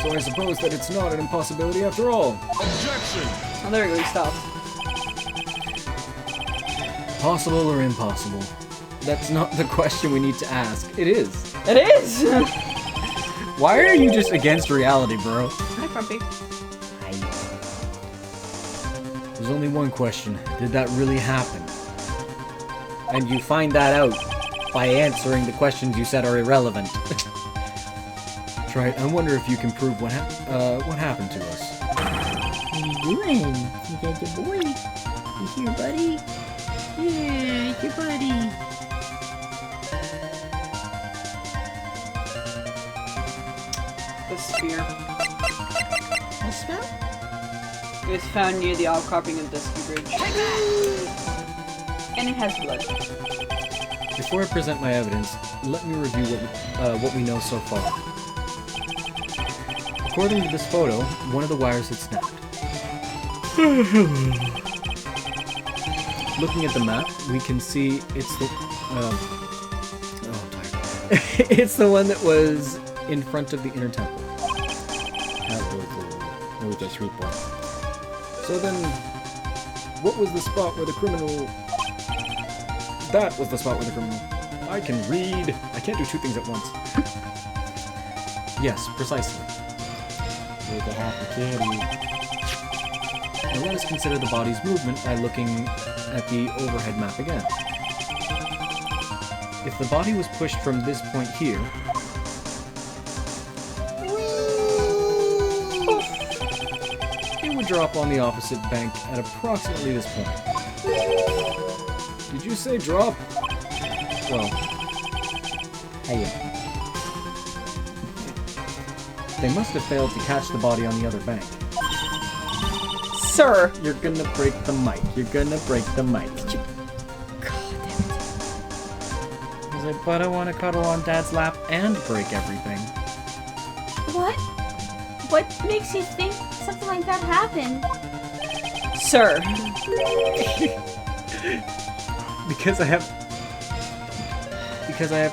So I suppose that it's not an impossibility after all. Objection! Oh, there we go, he stopped. Possible or impossible? That's not the question we need to ask. It is. It is! Why are you just against reality, bro? Hi, Frumpy. There's only one question. Did that really happen? And you find that out by answering the questions you said are irrelevant. Right, I wonder if you can prove what happened to us. What are you doing? You got your boy. You here, buddy? Yeah, it's your buddy. The spear. What's that? It was found near the outcropping of Dusky Bridge. And it has blood. Before I present my evidence, let me review what we know so far. According to this photo, one of the wires had snapped. Looking at the map, we can see it's the... I'm tired. It's the one that was in front of the inner temple. So then, what was the spot where the criminal... That was the spot where the criminal... I can read. I can't do two things at once. Yes, precisely. With the happy kitty. Now let us consider the body's movement by looking at the overhead map again. If the body was pushed from this point here, it would drop on the opposite bank at approximately this point. Did you say drop? Well, Hey, they must have failed to catch the body on the other bank. Sir! You're gonna break the mic. You're gonna break the mic. He's like, but I want to cuddle on Dad's lap and break everything. What? What makes you think something like that happened? Sir! Because I have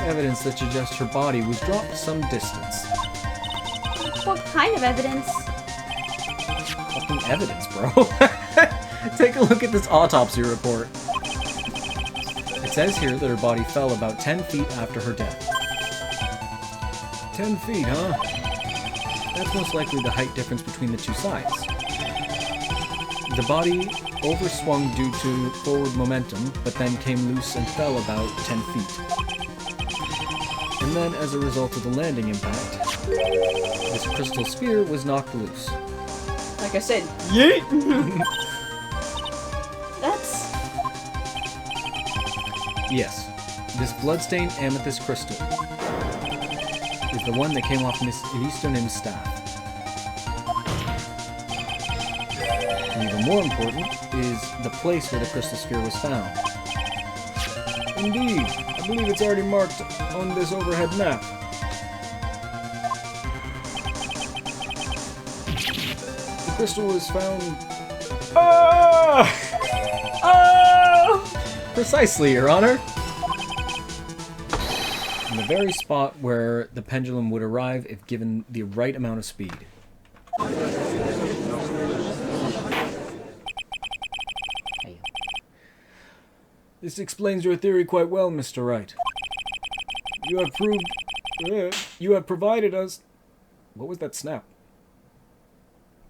evidence that suggests her body was dropped some distance. What kind of evidence? Fucking evidence, bro. Take a look at this autopsy report. It says here that her body fell about 10 feet after her death. 10 feet, huh? That's most likely the height difference between the two sides. The body overswung due to forward momentum, but then came loose and fell about 10 feet. And then, as a result of the landing impact, this crystal sphere was knocked loose. Like I said, yeet! That's... Yes, this bloodstained amethyst crystal is the one that came off Miss Easton's staff. And even more important is the place where the crystal sphere was found. Indeed, I believe it's already marked on this overhead map. The crystal was found... Ah! Ah! Precisely, Your Honor! In the very spot where the pendulum would arrive if given the right amount of speed. This explains your theory quite well, Mr. Wright. You have provided us... What was that snap?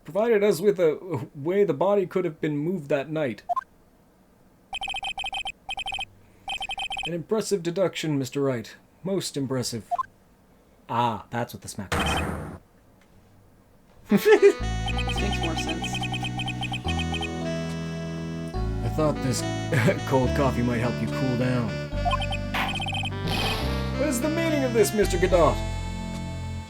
Provided us with a way the body could have been moved that night. An impressive deduction, Mr. Wright. Most impressive. Ah, that's what the smack is. This makes more sense. I thought this cold coffee might help you cool down. What is the meaning of this, Mr. Godot?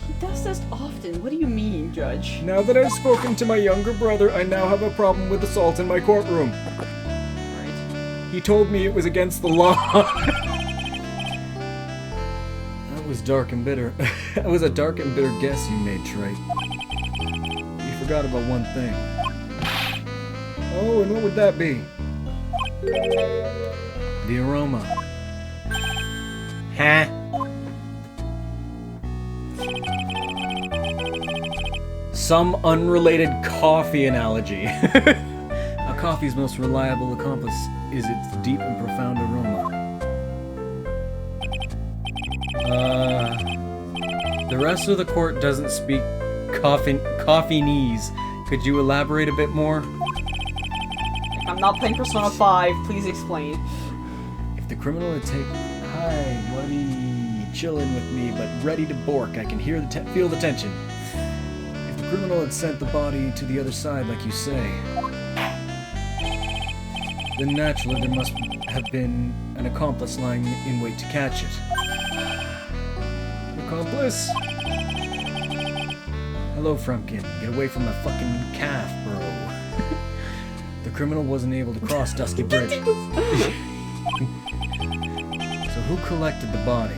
He does this often. What do you mean, Judge? Now that I've spoken to my younger brother, I now have a problem with assault in my courtroom. Right. He told me it was against the law. That was dark and bitter. That was a dark and bitter guess you made, Trite. You forgot about one thing. Oh, and what would that be? The aroma. Huh? Some unrelated coffee analogy. A coffee's most reliable accomplice is its deep and profound aroma. The rest of the court doesn't speak coffeenese. Could you elaborate a bit more? I'm not playing Persona 5, please explain. If the criminal had taken... Hi, buddy. Chillin' with me, but ready to bork. I can hear feel the tension. If the criminal had sent the body to the other side, like you say, then naturally there must have been an accomplice lying in wait to catch it. Accomplice? Hello, Frumpkin. Get away from my fucking calf, bro. The criminal wasn't able to cross Dusky Bridge. So who collected the body?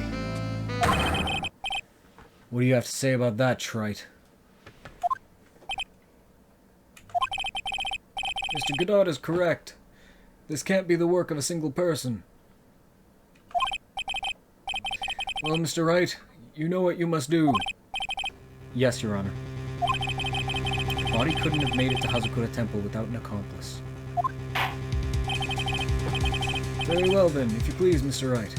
What do you have to say about that, Trite? Mr. Godot is correct. This can't be the work of a single person. Well, Mr. Wright, you know what you must do. Yes, Your Honor. The body couldn't have made it to Hazakura Temple without an accomplice. Very well then, if you please, Mr. Wright.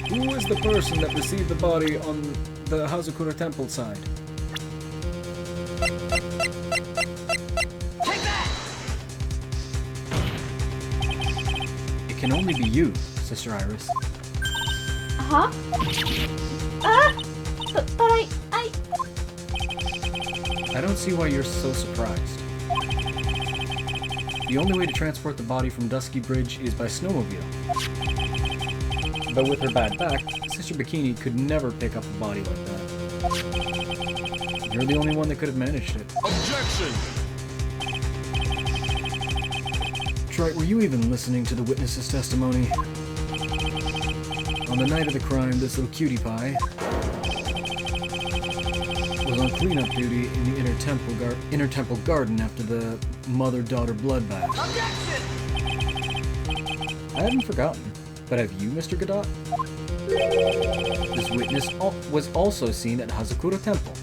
Who is the person that received the body on the Hazakura Temple side? Take that! It can only be you, Sister Iris. Huh? But I don't see why you're so surprised. The only way to transport the body from Dusky Bridge is by snowmobile. But with her bad back, Sister Bikini could never pick up a body like that. You're the only one that could have managed it. Objection! Trite, were you even listening to the witness's testimony? On the night of the crime, this little cutie pie was on cleanup duty in the inner temple garden after the mother-daughter bloodbath. Objection! I haven't forgotten, but have you, Mr. Godot? This witness was also seen at Hazakura Temple,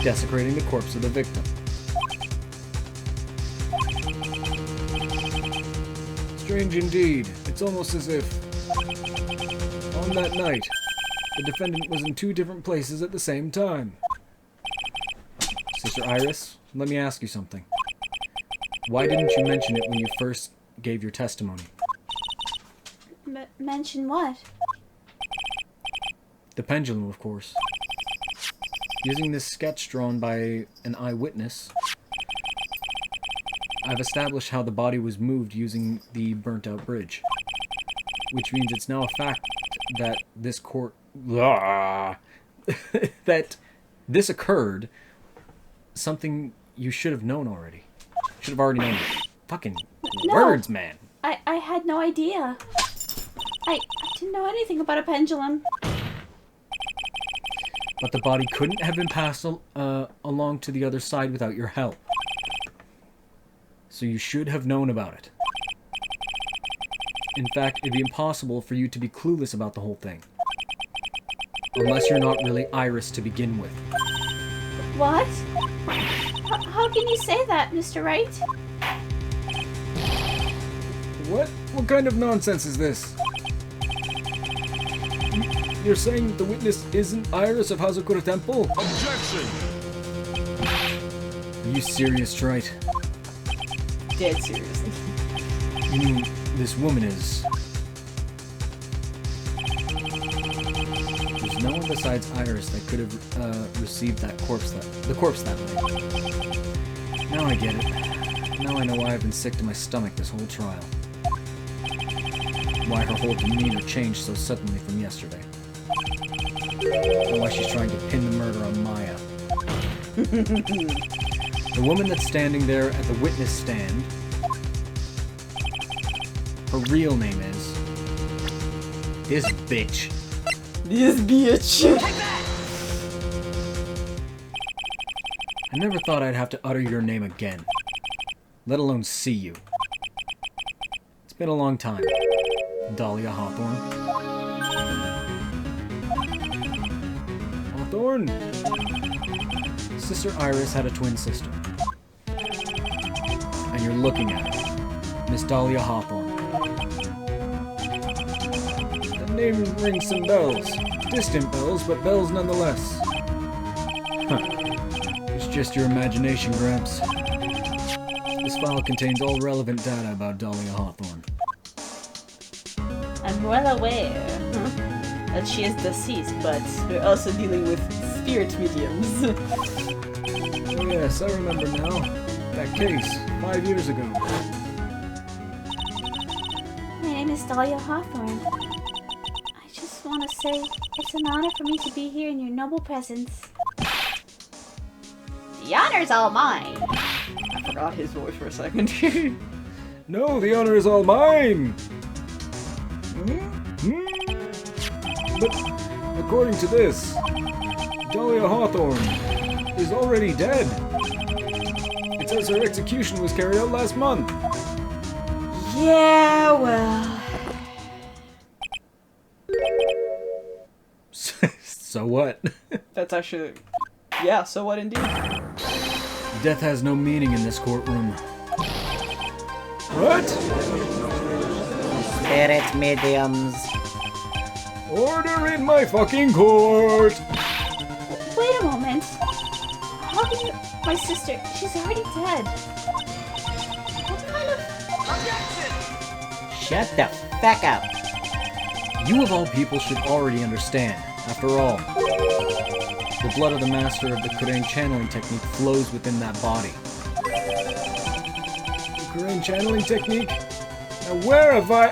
desecrating the corpse of the victim. Strange indeed. It's almost as if, on that night, the defendant was in two different places at the same time. Sister Iris, let me ask you something. Why didn't you mention it when you first gave your testimony? mention what? The pendulum, of course. Using this sketch drawn by an eyewitness, I've established how the body was moved using the burnt-out bridge. Which means it's now a fact that this court... that this occurred, something you should have known already. Should have already known. Fucking No. words, man. I had no idea. I didn't know anything about a pendulum. But the body couldn't have been passed along to the other side without your help. So you should have known about it. In fact, it'd be impossible for you to be clueless about the whole thing. Unless you're not really Iris to begin with. What? How can you say that, Mr. Wright? What? What kind of nonsense is this? You're saying that the witness isn't Iris of Hazakura Temple? Objection! Are you serious, Trite? Dead seriously. You mean this woman is... There's no one besides Iris that could have received the corpse that night. Now I get it. Now I know why I've been sick to my stomach this whole trial. Why her whole demeanor changed so suddenly from yesterday. And why she's trying to pin the murder on Maya. The woman that's standing there at the witness stand, her real name is This bitch. This bitch. I never thought I'd have to utter your name again, let alone see you. It's been a long time, Daliah Hawthorne. Hawthorne! Sister Iris had a twin sister. And you're looking at her, Miss Daliah Hawthorne. That name rings some bells. Distant bells, but bells nonetheless. Huh. It's just your imagination, Gramps. This file contains all relevant data about Daliah Hawthorne. I'm well aware that she is deceased, but we're also dealing with spirit mediums. Oh yes, I remember now. That case, 5 years ago. My name is Daliah Hawthorne. I just want to say it's an honor for me to be here in your noble presence. The honor's all mine. I forgot his voice for a second. No, the honor is all mine! But, according to this, Daliah Hawthorne is already dead. It says her execution was carried out last month. Yeah, well. So what? That's actually. Yeah, so what indeed? Death has no meaning in this courtroom. What? Spirit mediums. Order in my fucking court! Wait a moment. How can you... My sister, she's already dead. What kind of... Shut the fuck up. You of all people should already understand. After all, the blood of the master of the Kurain channeling technique flows within that body. The Kurain channeling technique? Now where have I...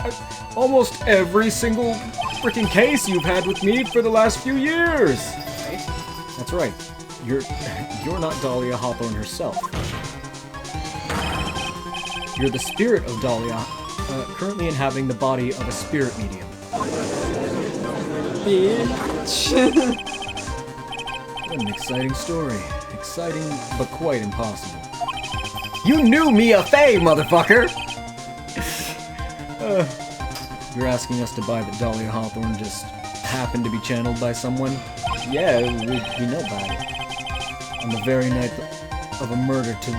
almost every single freaking case you've had with me for the last few years! Right? That's right. You're not Daliah Hawthorne herself. You're the spirit of Daliah, currently inhabiting the body of a spirit medium. Bitch. What an exciting story. Exciting, but quite impossible. You knew Mia Fey, motherfucker! You're asking us to buy that Daliah Hawthorne just happened to be channeled by someone? Yeah, we know about it. On the very night of a murder to...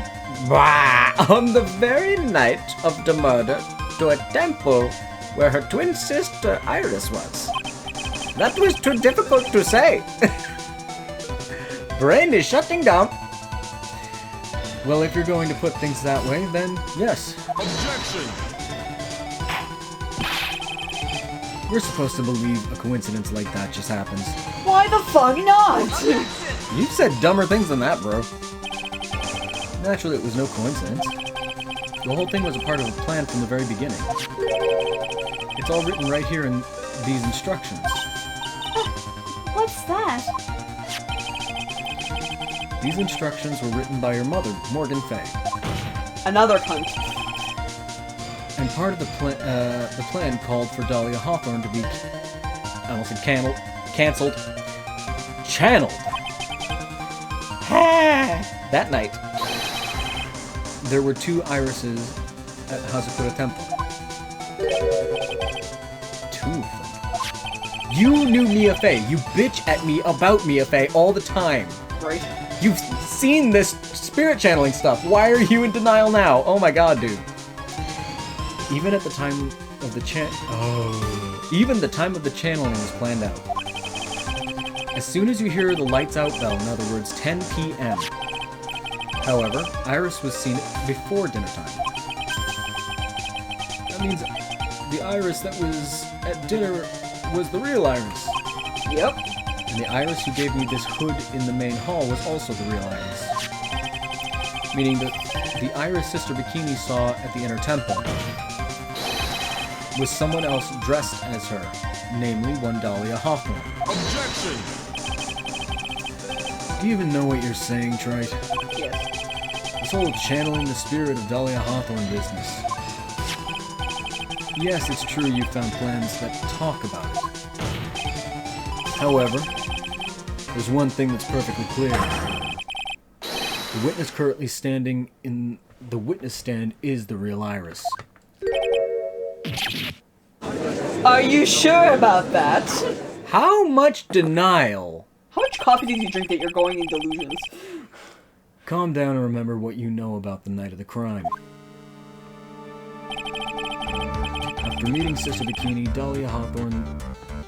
Bah! On the very night of the murder to a temple where her twin sister Iris was. That was too difficult to say. Brain is shutting down. Well, if you're going to put things that way, then yes. Objection! We're supposed to believe a coincidence like that just happens. Why the fuck not? You've said dumber things than that, bro. Naturally, it was no coincidence. The whole thing was a part of a plan from the very beginning. It's all written right here in these instructions. What's that? These instructions were written by your mother, Morgan Fay. Another cunt. And part of the plan called for Daliah Hawthorne to be... I almost said cancelled. Channeled. That night, there were 2 irises at Hazakura Temple. 2 of them. You knew Mia Fey. You bitch at me about Mia Fey all the time. Right? You've seen this spirit channeling stuff. Why are you in denial now? Oh my god, dude. Even at the time of the even the time of the channeling was planned out. As soon as you hear the lights out bell, in other words, 10 p.m. However, Iris was seen before dinner time. That means the Iris that was at dinner was the real Iris. Yep. And the Iris who gave me this hood in the main hall was also the real Iris. Meaning that the Iris Sister Bikini saw at the inner temple was someone else dressed as her, namely one Daliah Hawthorne. Objection! Do you even know what you're saying, Trite? Yes. This whole channeling the spirit of Daliah Hawthorne business. Yes, it's true you found plans that talk about it. However, there's one thing that's perfectly clear. The witness currently standing in the witness stand is the real Iris. Are you sure about that? How much denial? How much coffee did you drink that you're going in delusions? Calm down and remember what you know about the night of the crime. After meeting Sister Bikini,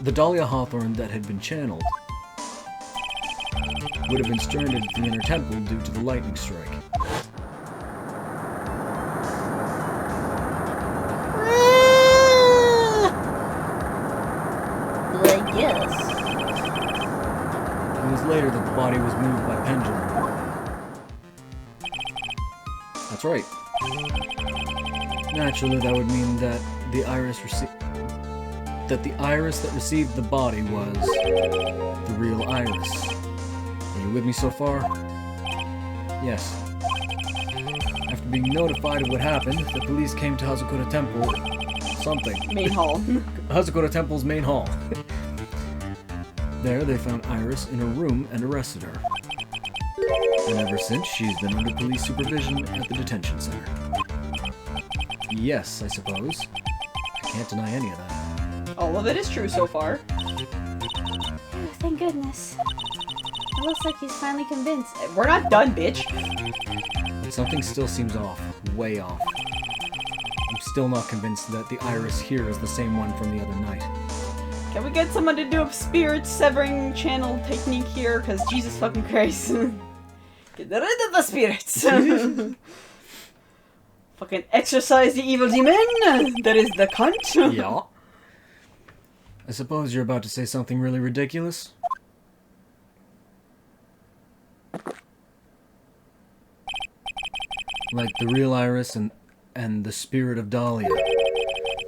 the Daliah Hawthorne that had been channeled would have been stranded at the inner temple due to the lightning strike. I guess. It was later that the body was moved by pendulum. That's right. Naturally, that would mean that the iris that received the body was the real Iris. Are you with me so far? Yes. After being notified of what happened, the police came to Hazakura Temple. Main hall. Hazakura Temple's main hall. There, they found Iris in her room and arrested her. And ever since, she's been under police supervision at the detention center. Yes, I suppose. I can't deny any of that. All of it is true so far. Oh, thank goodness. It looks like he's finally convinced. We're not done, bitch. But something still seems off. Way off. I'm still not convinced that the Iris here is the same one from the other night. Can we get someone to do a spirit severing channel technique here? Because Jesus fucking Christ. Get rid of the spirits. Fucking exorcise the evil demon. That is the cunt. Yeah. I suppose you're about to say something really ridiculous? Like the real Iris and the spirit of Daliah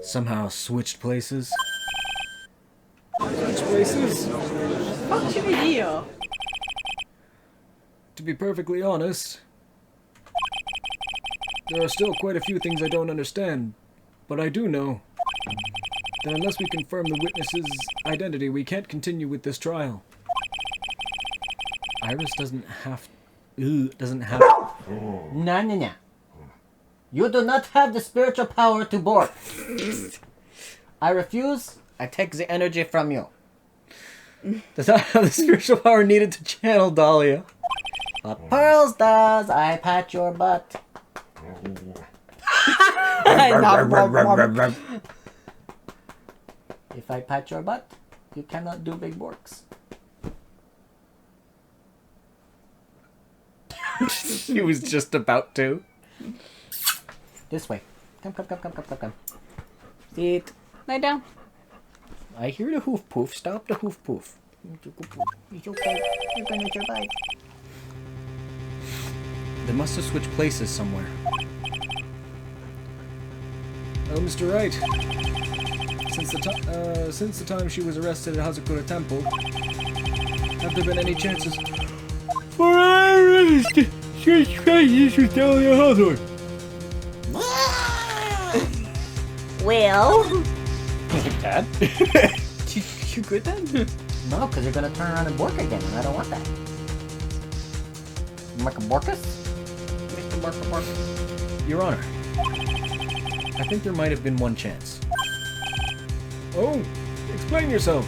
somehow switched places? Switched places? Fuck you, idea. To be perfectly honest, there are still quite a few things I don't understand, but I do know that unless we confirm the witness's identity, we can't continue with this trial. Iris doesn't have... No. You do not have the spiritual power to board. I refuse. I take the energy from you. Does not have the spiritual power needed to channel Daliah. But Pearls does. I pat your butt. If I pat your butt, you cannot do big works. He was just about to. This way. Come. Sit. Lie down. I hear the hoof poof. Stop the hoof poof. It's okay. You're gonna survive. They must have switched places somewhere. Oh, Mr. Wright. Since the time she was arrested at Hazakura Temple, have there been any chances for Iris to switch places with Daliah Hawthorne? Well, Dad? You good then? No, because you're gonna turn around and bork again, and I don't want that. Mark a borkus? Mr. Barker. Your Honor, I think there might have been one chance. Oh, explain yourself.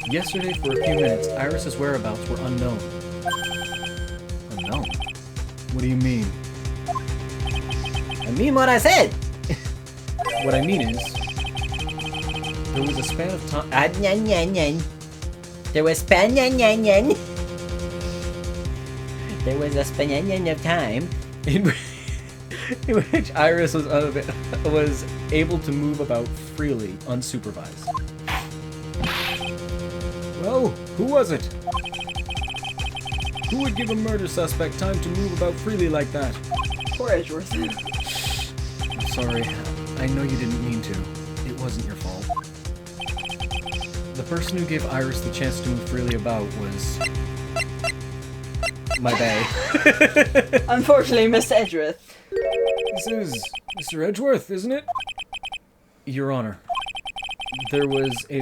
Yesterday, for a few minutes, Iris's whereabouts were unknown. Unknown? What do you mean? I mean what I said! What I mean is, there was a span of time. There was There was a span of time in which Iris was able to move about freely, unsupervised. Well, who was it? Who would give a murder suspect time to move about freely like that? Poor Edgeworth. I'm sorry. I know you didn't mean to. It wasn't your fault. The person who gave Iris the chance to move freely about was... my bae. Unfortunately, Mr. Edgeworth. This is Mr. Edgeworth, isn't it? Your Honor, there was a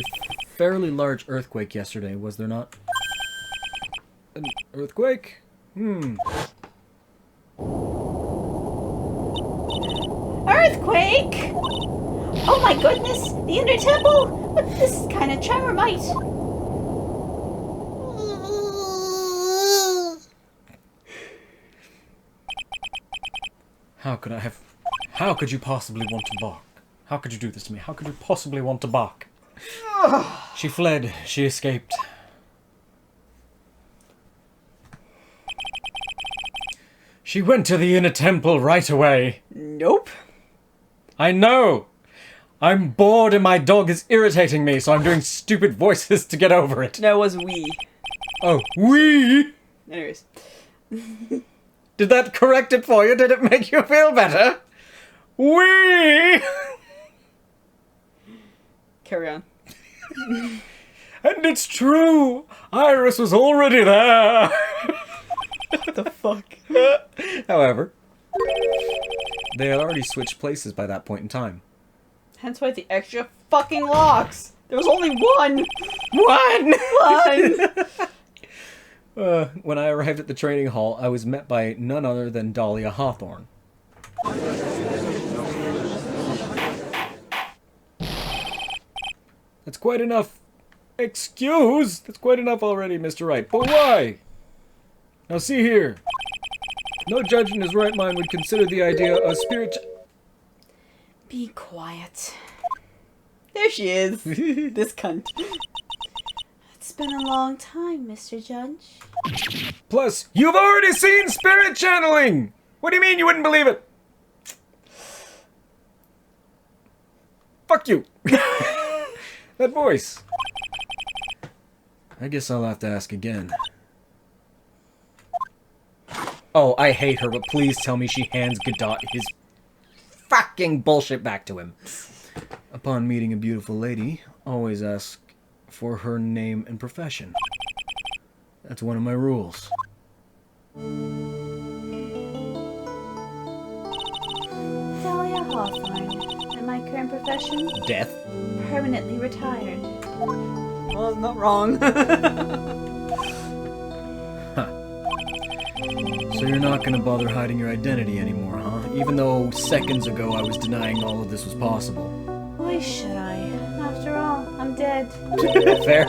fairly large earthquake yesterday, was there not? An earthquake? Earthquake! Oh my goodness! The Inner Temple! But this kind of tremor might... How could you possibly want to bark? How could you do this to me? How could you possibly want to bark? She fled. She escaped. She went to the Inner Temple right away. Nope. I know! I'm bored and my dog is irritating me, so I'm doing stupid voices to get over it. No, it was we. Oh, we? Anyways. Did that correct it for you? Did it make you feel better? We! Carry on. And it's true! Iris was already there! What the fuck? However, they had already switched places by that point in time. Hence why the extra fucking locks! There was only one! One! When I arrived at the training hall, I was met by none other than Daliah Hawthorne. That's quite enough. Excuse? That's quite enough already, Mr. Wright. But why? Now see here. No judge in his right mind would consider the idea of spirit... Be quiet. There she is. This cunt. It's been a long time, Mr. Judge. Plus, you've already seen spirit channeling! What do you mean you wouldn't believe it? Fuck you! That voice. I guess I'll have to ask again. Oh, I hate her, but please tell me she hands Godot his fucking bullshit back to him. Upon meeting a beautiful lady, always ask for her name and profession. That's one of my rules. Daliah Hawthorne. And my current profession? Death? Permanently retired. Well, not wrong. So you're not gonna bother hiding your identity anymore, huh? Even though seconds ago I was denying all of this was possible. Why should I? After all, I'm dead. Fair?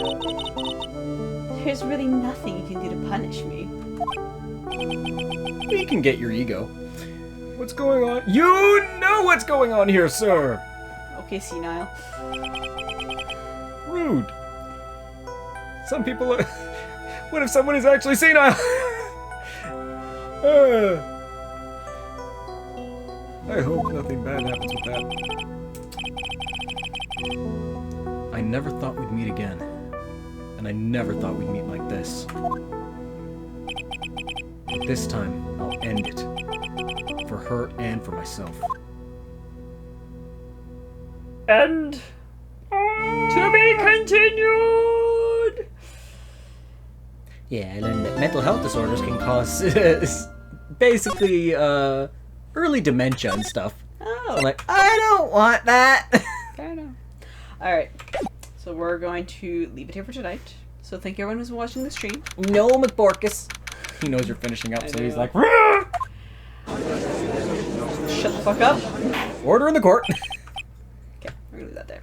There's really nothing you can do to punish me. You can get your ego. What's going on? You know what's going on here, sir! Okay, senile. Rude. Some people are... What if someone is actually senile? I hope nothing bad happens with that. I never thought we'd meet again. And I never thought we'd meet like this. But this time, I'll end it. For her and for myself. And to be continued! Yeah, I learned that mental health disorders can cause basically early dementia and stuff. Oh. So I'm like, I don't want that. Fair enough. Alright, so we're going to leave it here for tonight. So thank you everyone who's watching the stream. No McBorkus. He knows you're finishing up, I so he's know. like, Shut the fuck up. order in the court. Okay, we're gonna leave that there.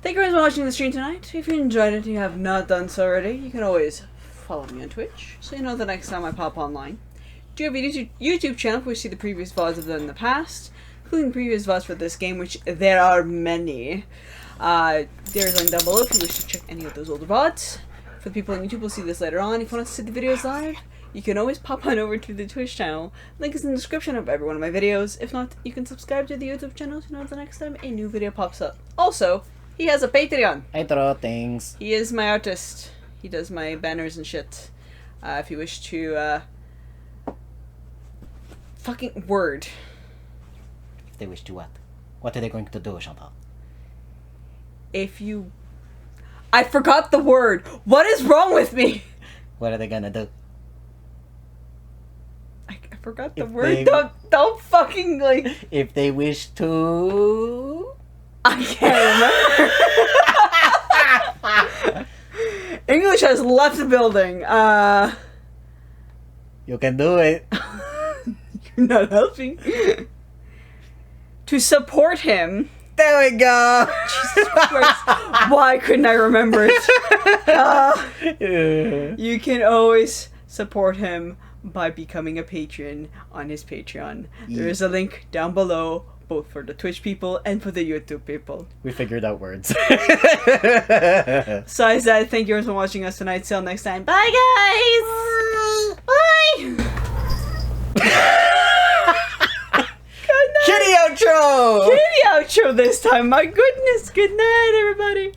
Thank you everyone for watching the stream tonight. If you enjoyed it and you have not done so already, you can always follow me on Twitch, so you know the next time I pop online. Do you have a YouTube channel where you see the previous VODs I've done in the past, including previous VODs for this game, which there are many. There's a link down below if you wish to check any of those older VODs. For the people on YouTube, we'll see this later on. If you want to see the videos live, you can always pop on over to the Twitch channel. Link is in the description of every one of my videos. If not, you can subscribe to the YouTube channel to know the next time a new video pops up. Also, he has a Patreon. I draw things. He is my artist. He does my banners and shit. If you wish to, fucking word. If they wish to what? What are they going to do, Chantal? If you... I forgot the word. What is wrong with me? What are they gonna do? I forgot the If word. they- Don't fucking, like... If they wish to... I can't remember. English has left the building. You can do it. You're not helping. To support him. There we go. Jesus Christ. Why couldn't I remember it? You can always support him by becoming a patron on his Patreon. There is a link down below, both for the Twitch people and for the YouTube people. We figured out words. Besides that, thank you for watching us tonight. Till next time. Bye, guys! Bye! Kitty outro! Kitty outro this time. My goodness. Good night, everybody.